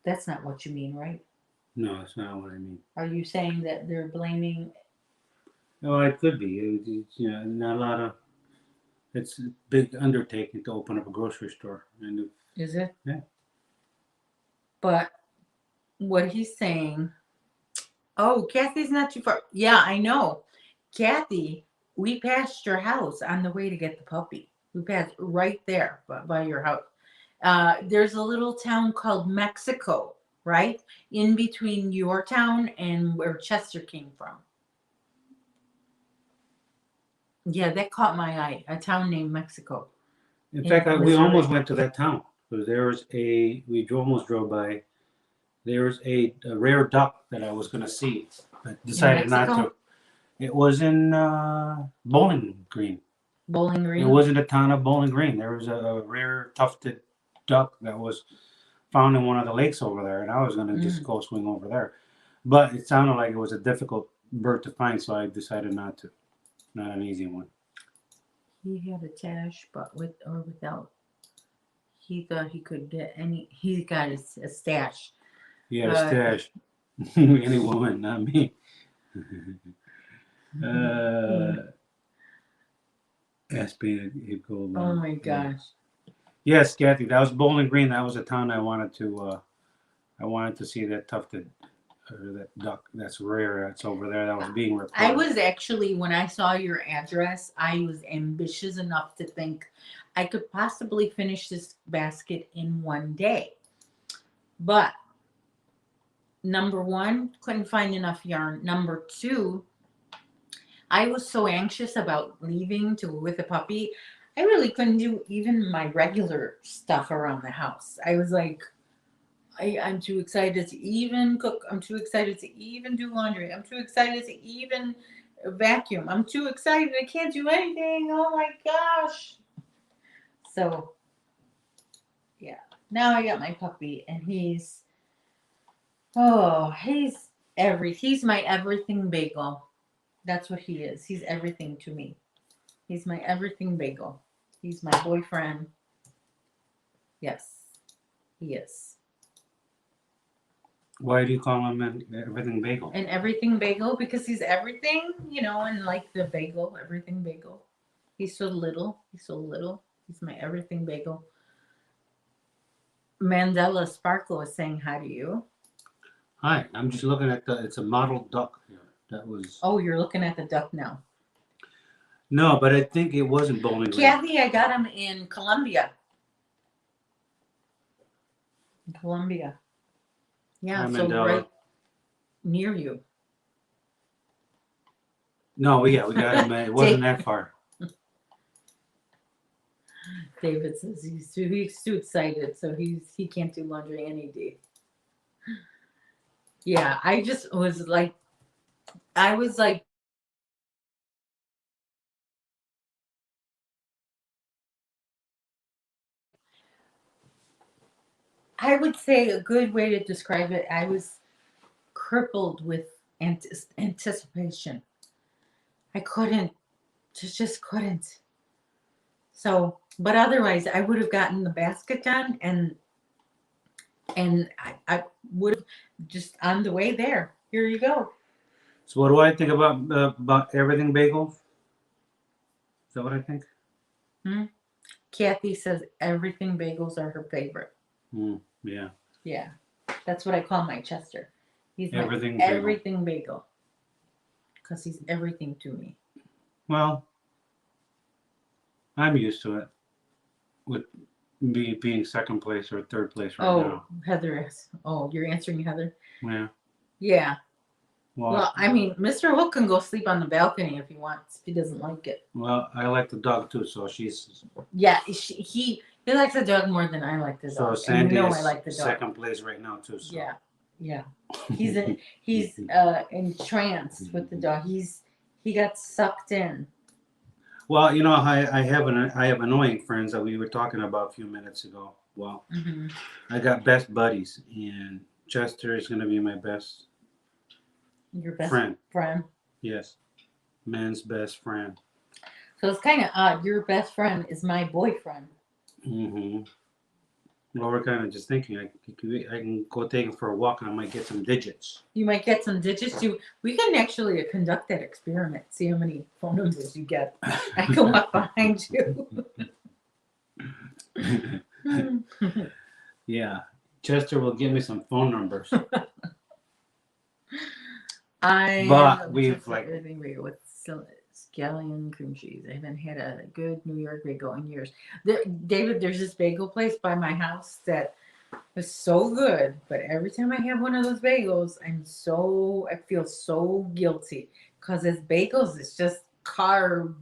That's not what you mean, right? No, that's not what I mean. Are you saying that they're blaming? Oh, it could be. You know, not a lot of. It's a big undertaking to open up a grocery store, and Is it? Yeah. But what he's saying. Oh, Kathy's not too far. Yeah, I know. Kathy, we passed your house on the way to get the puppy. We passed right there by your house. There's a little town called Mexico, right? In between your town and where Chester came from. Yeah, that caught my eye. A town named Mexico. in In fact, we Missouri. almost went to that town because almost drove by. There was a rare duck that I was going to see, but decided not Mexico? to. It was in Bowling Green. Bowling Green. It was in the town of Bowling Green. There was a rare tufted duck that was found in one of the lakes over there, and I was going to just go swing over there. But it sounded like it was a difficult bird to find, so I decided not to. Not an easy one. He had a tash, but with or without. He thought he could get any. He got a stash. He had a stash. Any woman, not me. Oh my gosh. Yes, Kathy, that was Bowling Green. That was a town I wanted to see that tufted, that duck. That's rare. That's over there. That was being reported. I was actually, when I saw your address, I was ambitious enough to think I could possibly finish this basket in one day. But number one, couldn't find enough yarn. Number two, I was so anxious about leaving with a puppy. I really couldn't do even my regular stuff around the house. I was like, I'm too excited to even cook. I'm too excited to even do laundry. I'm too excited to even vacuum. I'm too excited. I can't do anything. Oh my gosh. So, yeah. Now I got my puppy, and he's my everything bagel. That's what he is. He's everything to me. He's my everything bagel. He's my boyfriend. Yes, he is. Why do you call him an everything bagel? An everything bagel because he's everything, and like the bagel, everything bagel. He's so little. He's my everything bagel. Mandela Sparkle is saying hi to you. Hi, I'm just looking at it's a model duck here. That was. Oh, you're looking at the duck now. No, but I think it wasn't Bowling Green. Kathy, I got him in Colombia. Columbia. Yeah, I'm so in Delaware. right near you. No, we got him. It wasn't that far. David says he's too excited, so he can't do laundry any day. Yeah, I just was like, I was like, I would say a good way to describe it, I was crippled with anticipation. I couldn't, just couldn't. So, but otherwise, I would have gotten the basket done, and I would have just on the way there. Here you go. So what do I think about everything bagels? Is that what I think? Kathy says everything bagels are her favorite. Yeah. Yeah, that's what I call my Chester. He's Everything my bagel. everything bagel. Because he's everything to me. Well, I'm used to it with me being second place or third place right now. Heather is. Oh, you're answering Heather? Yeah. Yeah. Well, Well, I mean, Mr. Hook can go sleep on the balcony if he wants, if he doesn't like it. well, I like the dog too, so she's. Yeah, he likes the dog more than I like the dog. So And Sandy you know is I like the dog. second place right now too. So. Yeah. He's entranced with the dog. He got sucked in. Well, you know, I have annoying friends that we were talking about a few minutes ago. Well, I got best buddies, and Chester is going to be my best. Your best friend. Yes, man's best friend. So it's kind of odd. Your best friend is my boyfriend. Well, we're kind of just thinking I can go take him for a walk and I might get some digits. You might get some digits. We can actually conduct that experiment. See how many phone numbers you get. I can walk behind you. Yeah, Chester will give me some phone numbers. But we've like everything bagel with scallion cream cheese. I haven't had a good New York bagel in years. David, there's this bagel place by my house that is so good, but every time I have one of those bagels, I feel so guilty because it's bagels. It's just carbs.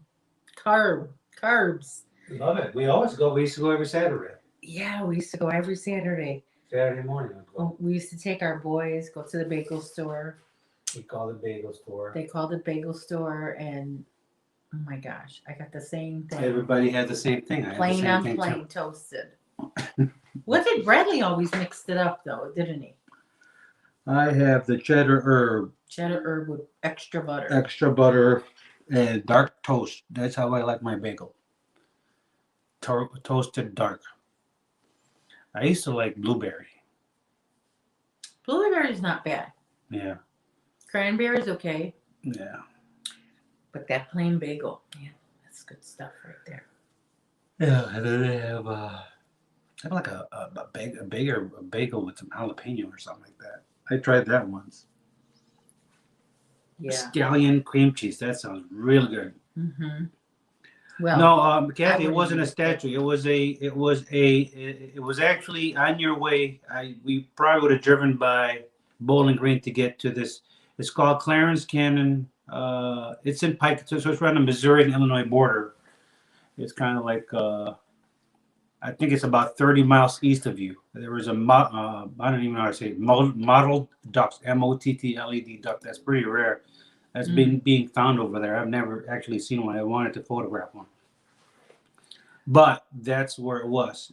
Love it. We used to go every Saturday. Yeah, we used to go every Saturday. Saturday morning. We used to take our boys, go to the bagel store. We called it bagel store. They called it bagel store, and oh my gosh, I got the same thing. Everybody had the same thing. Plain on plain toasted. What did Bradley always mixed it up though, didn't he? I have the cheddar herb. Cheddar herb with extra butter. Extra butter and dark toast. That's how I like my bagel. Toasted dark. I used to like blueberry. Blueberry's not bad. Yeah. Cranberry's okay. Yeah. But that plain bagel, man, that's good stuff right there. Yeah, and then they have like a bagel with some jalapeno or something like that. I tried that once. Yeah. Scallion cream cheese. That sounds really good. Well, no, Kathy, it wasn't a statue. It was actually on your way. We probably would have driven by Bowling Green to get to this. It's called Clarence Canyon. It's in Pike, so it's right on the Missouri and Illinois border. It's kind of like I think it's about 30 miles east of you. There was I don't even know how to say it, mottled ducks, MOTTLED duck. That's pretty rare. That's been being found over there. I've never actually seen one. I wanted to photograph one, but that's where it was.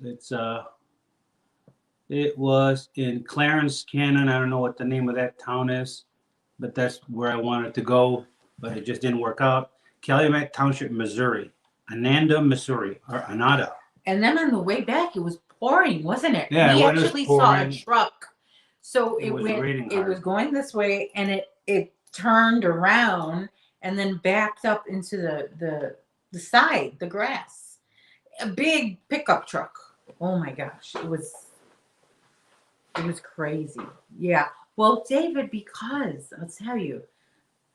It was in Clarence Canyon. I don't know what the name of that town is, but that's where I wanted to go, but it just didn't work out. Calumet Township, Missouri, Ananda, Missouri, or Anada. And then on the way back, it was pouring, wasn't it? Yeah, we actually saw a truck. So it was going this way, and it turned around and then backed up into the side, the grass. A big pickup truck. Oh my gosh, it was crazy. Yeah. Well, David, because I'll tell you,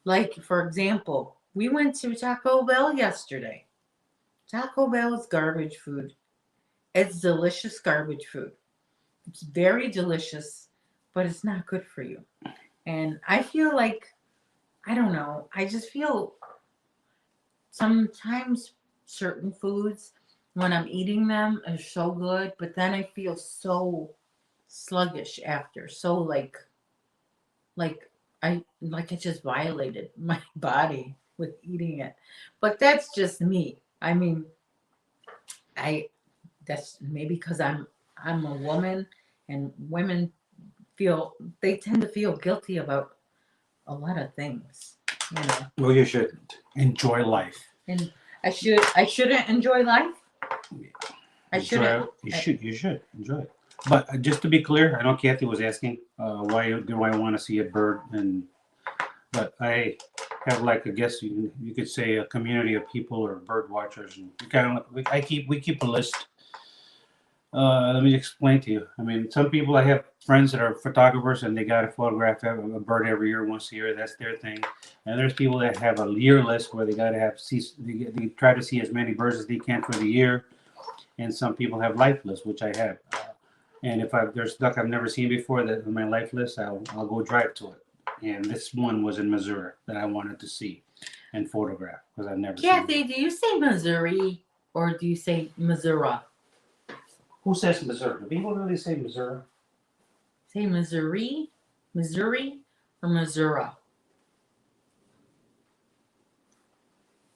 like for example, we went to Taco Bell yesterday. Taco Bell is garbage food. It's delicious garbage food. It's very delicious, but it's not good for you. And I feel like, I don't know, I just feel sometimes certain foods, when I'm eating them, are so good, but then I feel so sluggish after. So like I just violated my body with eating it. But that's just me. I mean, I that's maybe because I'm a woman, and women feel, they tend to feel guilty about a lot of things, you know. Well, you should enjoy life. And I shouldn't enjoy life. I shouldn't. You should enjoy it. But just to be clear, I know Kathy was asking why do I want to see a bird, but I have, like, I guess you could say, a community of people or bird watchers, and we keep a list. Let me explain to you. I mean, some people, I have friends that are photographers, and they got to photograph a bird every year, once a year. That's their thing. And there's people that have a year list where they got to they try to see as many birds as they can for the year. And some people have life lists, which I have. And if there's duck I've never seen before that on my life list, I'll go drive to it. And this one was in Missouri that I wanted to see and photograph because I've never seen it. Kathy, do you say Missouri or do you say Missouri? Who says Missouri? Do people really say Missouri? Say Missouri, Missouri, or Missouri?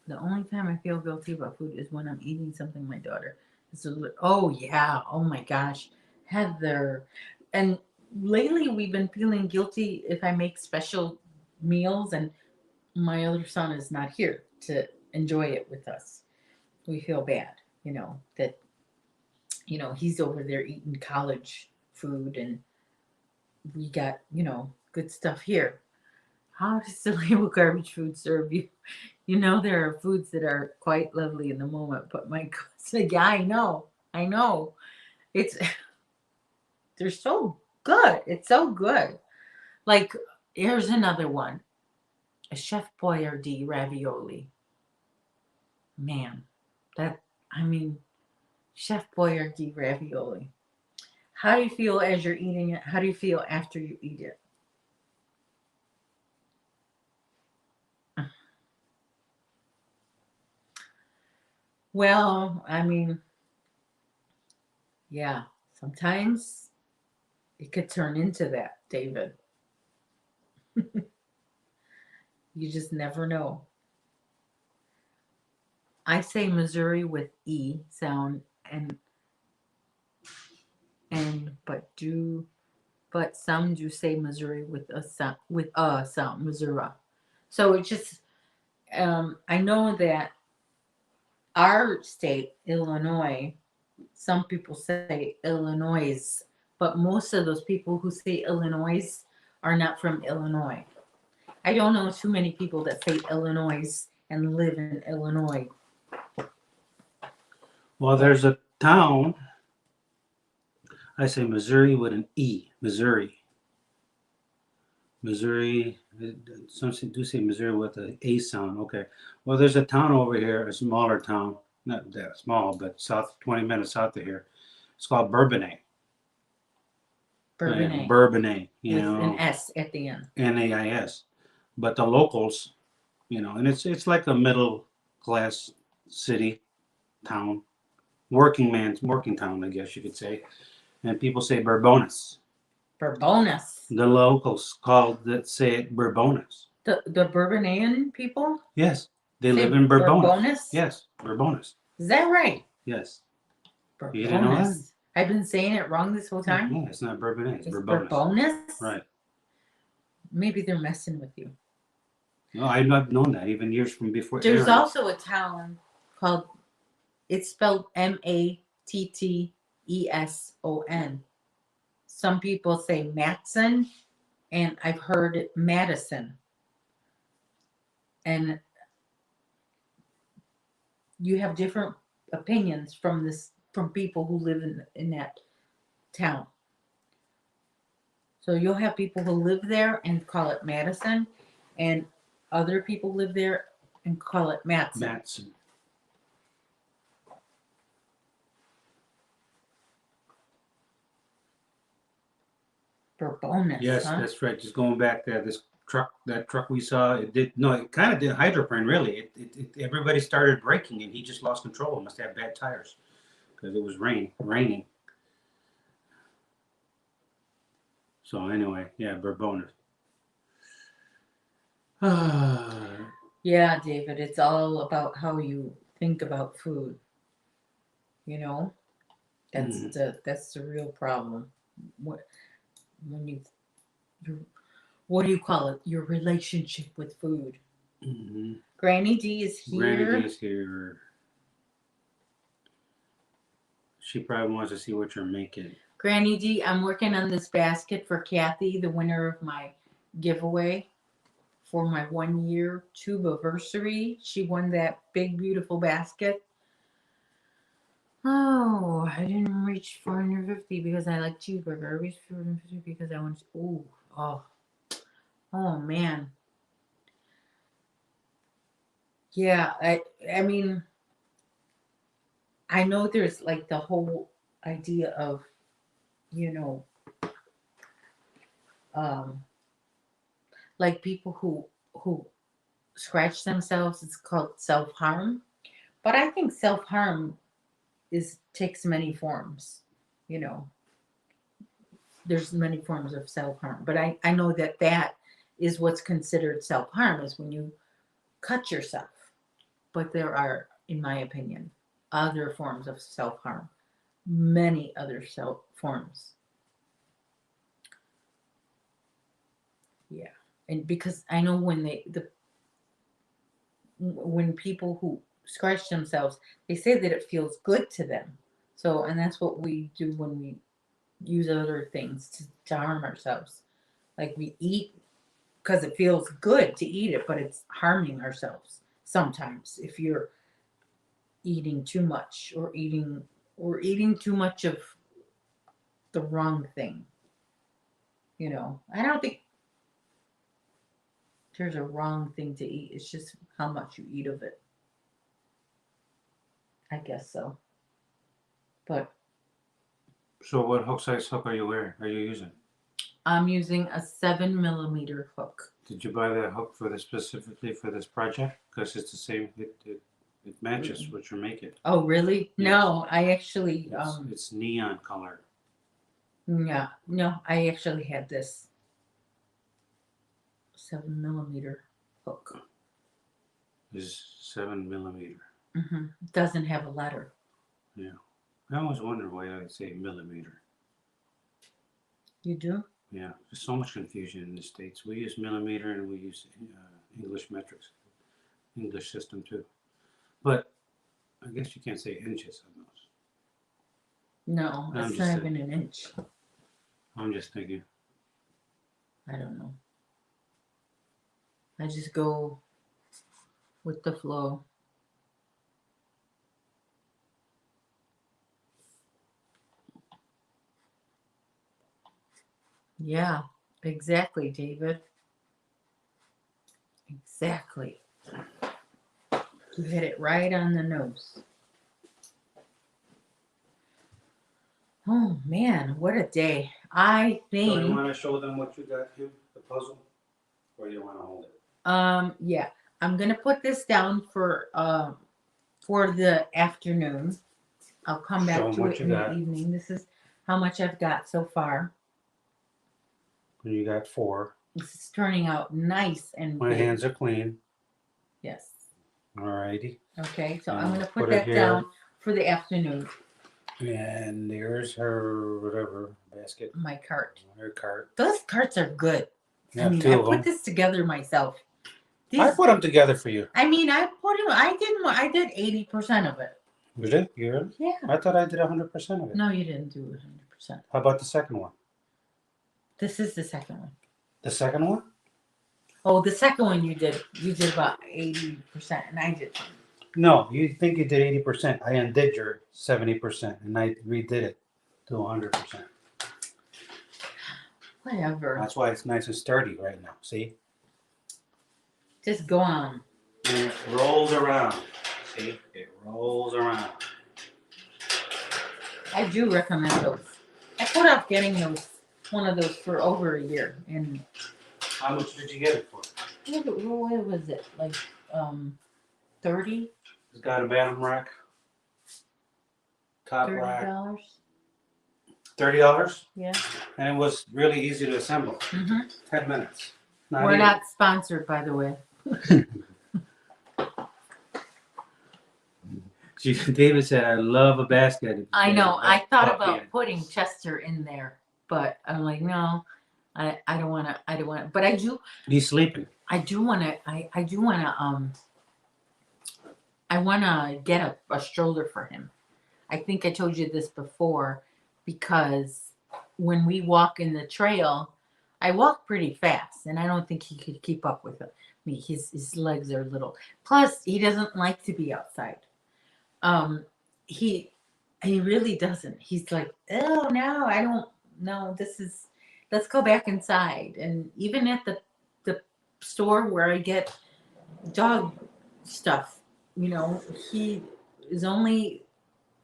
The only time I feel guilty about food is when I'm eating something my daughter. Oh yeah, oh my gosh, Heather. And lately we've been feeling guilty if I make special meals and my other son is not here to enjoy it with us. We feel bad, that he's over there eating college food and we got, good stuff here. How does the label garbage food serve you? There are foods that are quite lovely in the moment, but my God, yeah, I know. It's they're so good. It's so good. Like, here's another one: a Chef Boyardee ravioli. Man, that I mean, Chef Boyardee ravioli. How do you feel as you're eating it? How do you feel after you eat it? Well, I mean, yeah, sometimes it could turn into that, David. You just never know. I say Missouri with E sound and but some do say Missouri with a sound, Missouri. So it just I know that our state, Illinois, some people say Illinois, but most of those people who say Illinois are not from Illinois. I don't know too many people that say Illinois and live in Illinois. Well, there's a town. I say Missouri with an E. Missouri. Some do say Missouri with an A sound. Okay. Well, there's a town over here, a smaller town, not that small, but 20 minutes south of here. It's called Bourbonnais. Bourbonnais. Bourbonnais, with an S at the end. NAIS. But the locals, and it's like a middle class city, town, working town, I guess you could say. And people say Bourbonis. Bourbonis. The locals say it Bourbonis. The Bourbonnais people? Yes. They live in Bourbonis. Bourbonis? Yes, Bourbonis. Is that right? Yes. Bourbonis. You didn't know that? I've been saying it wrong this whole time? Yeah, it's not Bourbonnais. It's Bourbonis. Bourbonis. Right. Maybe they're messing with you. No, I've not known that even years from before. There's also a town called, it's spelled Matteson. Some people say Matson, and I've heard it Madison. And you have different opinions from people who live in that town. So you'll have people who live there and call it Madison, and other people live there and call it Matson. For bonus, Yes, huh? that's right. Just going back there, that truck we saw, it kind of did hydroplane, really. Everybody started braking, and he just lost control. Must have bad tires because it was raining. So anyway, yeah, for bonus. Yeah, David, it's all about how you think about food. You know, that's the real problem. What when what do you call it? Your relationship with food. Mm-hmm. Granny D is here. Granny D's here. She probably wants to see what you're making. Granny D, I'm working on this basket for Kathy, the winner of my giveaway for my 1-year tube anniversary. She won that big, beautiful basket. Oh, I didn't reach 450 because I like cheeseburger. I reached 450 because I want. Oh man. Yeah, I mean, I know there's like the whole idea of, you know, like people who scratch themselves. It's called self-harm, but I think self-harm takes many forms. You know, there's many forms of self-harm, but I know that is what's considered self-harm is when you cut yourself. But there are, in my opinion, other forms of self-harm, many other forms. Yeah, and because I know when people who scratch themselves, they say that it feels good to them. So, and that's what we do when we use other things to harm ourselves. Like we eat because it feels good to eat it, but it's harming ourselves sometimes if you're eating too much or eating too much of the wrong thing. You know, I don't think there's a wrong thing to eat. It's just how much you eat of it. I guess so. But So what size hook are you using? I'm using a 7mm hook. Did you buy that hook specifically for this project? Because it's the same. It matches what you're making. Oh, really? Yes. No, I actually it's neon color. Yeah, no, I actually had this 7mm hook. Is 7mm. Mm-hmm. Doesn't have a letter. Yeah, I always wonder why I say millimeter. You do? Yeah, there's so much confusion in the States. We use millimeter and we use English metrics, English system too. But I guess you can't say inches on those. No, it's not even an inch. I'm just thinking. I don't know. I just go with the flow. Yeah, exactly, David. Exactly. You hit it right on the nose. Oh man, what a day. I think. So you want to show them what you got here, the puzzle? Or you want to hold it? Yeah. I'm gonna put this down for the afternoon. I'll come back to it in the evening. This is how much I've got so far. And you got 4. This is turning out nice and My big. hands are clean. Yes. Alrighty. Okay, so I'm gonna put that down for the afternoon. And there's her whatever basket. My cart. Her cart. Those carts are good. Yeah, I mean, I put this together myself. I put them together for you. I mean, I did 80% of it. You did? You really? Yeah. I thought I did 100% of it. No, you didn't do 100%. How about the second one? This is the second one. The second one? Oh, the second one you did about 80%, and I did. No, you think you did 80%. I undid your 70%, and I redid it to 100%. Whatever. That's why it's nice and sturdy right now. See? Just go on. And it rolls around. See? It rolls around. I do recommend those. I put off getting those one of those for over a year. And How much did you get it for? what was it? Like 30? It's got a bottom rack, top rack. $30? $30? Yeah. And it was really easy to assemble. Mm-hmm. 10 minutes. We're even. not sponsored, by the way. David said, I love a basket. I know. I thought Puppy about in. putting Chester in there, but I'm like, no, I don't want to. I don't want to. But I do. He's sleeping. I do want to. I do want to. I want to get a stroller for him. I think I told you this before, because when we walk in the trail, I walk pretty fast, and I don't think he could keep up with me. His legs are little. Plus, he doesn't like to be outside. He really doesn't. He's like, oh no, I don't know. Let's go back inside. And even at the store where I get dog stuff, you know, he is only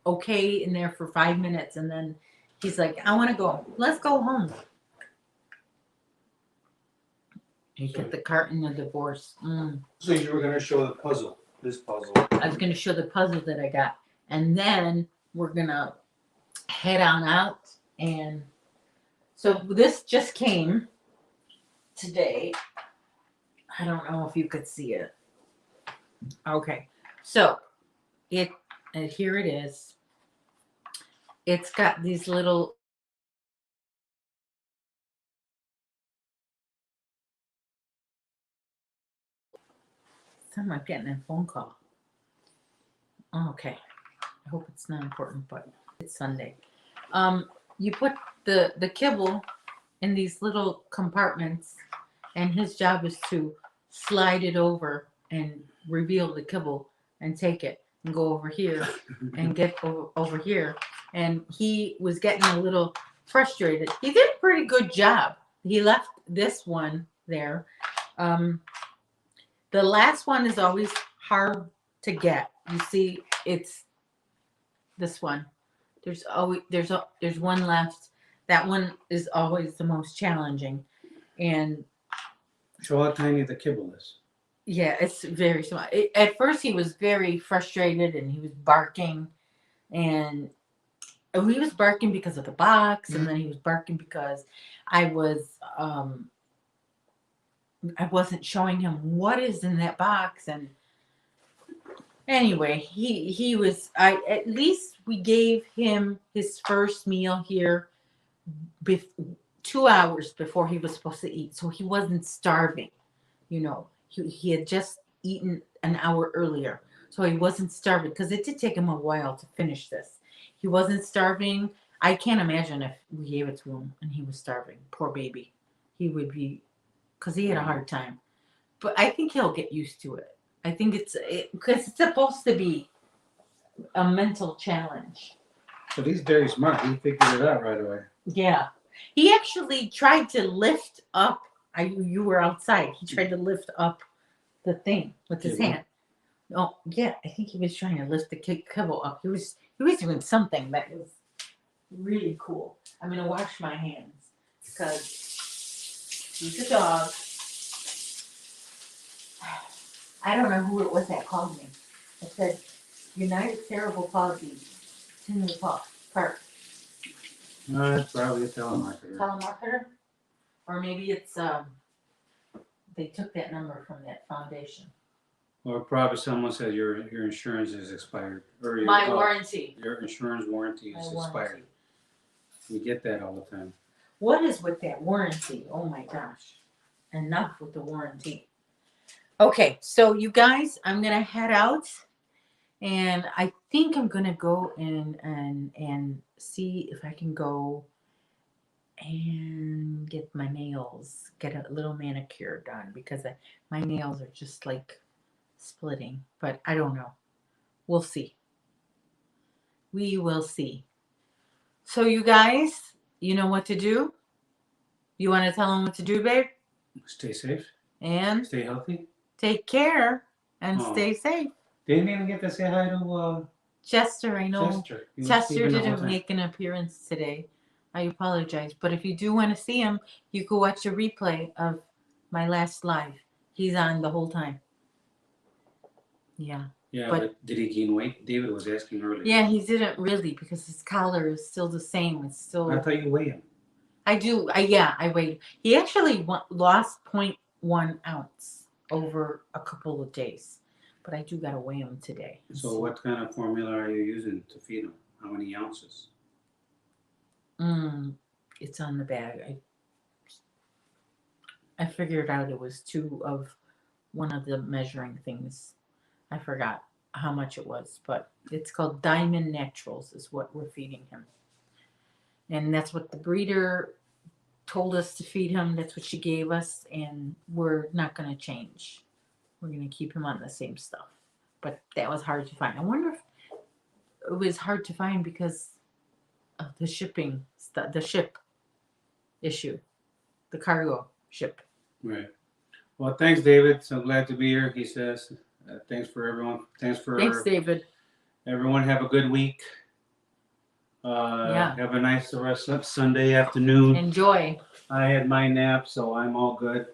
okay in there for 5 minutes, and then he's like, I want to go. Let's go home. He get the carton of divorce. So you were going to show the puzzle, this puzzle. I was going to show the puzzle that I got, and then we're going to head on out. And so this just came today. I don't know if you could see it. Okay, so here it is. It's got these little I'm getting a phone call. Okay. I hope it's not important, but it's Sunday. You put the kibble in these little compartments, and his job is to slide it over and reveal the kibble and take it and go over here and get over here. And he was getting a little frustrated. He did a pretty good job. He left this one there. The last one is always hard to get. You see, it's this one. There's one left. That one is always the most challenging. And show how tiny the kibble is. Yeah, it's very small. At first, he was very frustrated, and he was barking, and he was barking because of the box, and then he was barking because I wasn't showing him what is in that box. And anyway, he was. At least we gave him his first meal here 2 hours before he was supposed to eat, so he wasn't starving. You know, he had just eaten an hour earlier, so he wasn't starving, because it did take him a while to finish this. He wasn't starving. I can't imagine if we gave it to him and he was starving. Poor baby. He would be, because he had a hard time. But I think he'll get used to it. I think because it's supposed to be a mental challenge. So he's very smart. He figured it out right away. Yeah. He actually tried to lift up. You were outside. He tried to lift up the thing with his hand. Oh, yeah. I think he was trying to lift the kibble up. He was doing something that was really cool. I'm going to wash my hands because he's a dog. I don't know who it was that called me. It said, United Cerebral Palsy, Tinley Park. No, that's probably a telemarketer. Telemarketer? Or maybe it's, they took that number from that foundation. Or probably someone said your insurance is expired. Or your, My warranty. Your insurance warranty is expired. We get that all the time. What is with that warranty? Oh my gosh. Enough with the warranty. Okay, so you guys, I'm going to head out. And I think I'm going to go in and see if I can go and get my nails, get a little manicure done, because my nails are just like splitting. But I don't know. We'll see. We will see. So you guys, you know what to do? You want to tell them what to do, babe? Stay safe. And stay healthy. Take care and stay safe. Didn't even get to say hi to Chester. I know. Chester Chester didn't make an appearance today. I apologize. But if you do want to see him, you can watch a replay of my last live. He's on the whole time. Yeah. Yeah, But- but did he gain weight? David was asking earlier. Yeah, he didn't really because his collar is still the same. It's still. I thought you weighed him. I do. I weighed. He actually lost 0.1 ounce over a couple of days, but I do gotta weigh him today. So what kind of formula are you using to feed him? How many ounces? It's on the bag. I figured out it was 2 of one of the measuring things. I forgot how much it was, but it's called Diamond Naturals is what we're feeding him. And that's what the breeder told us to feed him. That's what she gave us, and we're not going to change. We're going to keep him on the same stuff. But that was hard to find. I wonder if it was hard to find because of the shipping, the ship issue, the cargo ship. Right. Well, thanks, David. So glad to be here. He says, thanks for everyone. Thanks, David. Everyone. Have a good week. Yeah. Have a nice rest of Sunday afternoon. Enjoy. I had my nap, so I'm all good.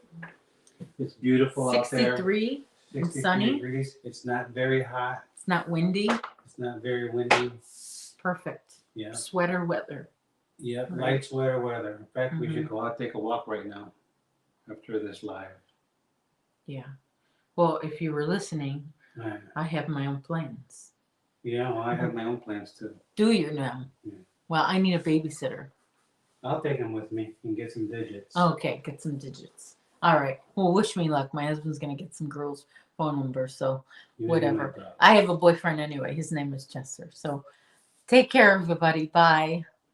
It's beautiful out there. 63 and 63 sunny. degrees. It's not very hot. It's not windy. It's not very windy. Perfect. Yeah. Sweater weather. Yeah. Right. Light sweater weather. In fact, we should go out take a walk right now after this live. Yeah. Well, if you were listening, Right. I have my own plans. Yeah, well, I have my own plans too. Do you now? Yeah. Well, I need a babysitter. I'll take him with me and get some digits. Okay, get some digits. All right. Well, wish me luck. My husband's going to get some girls' phone numbers, so You whatever. know my problem. I have a boyfriend anyway. His name is Chester. So take care, everybody. Bye.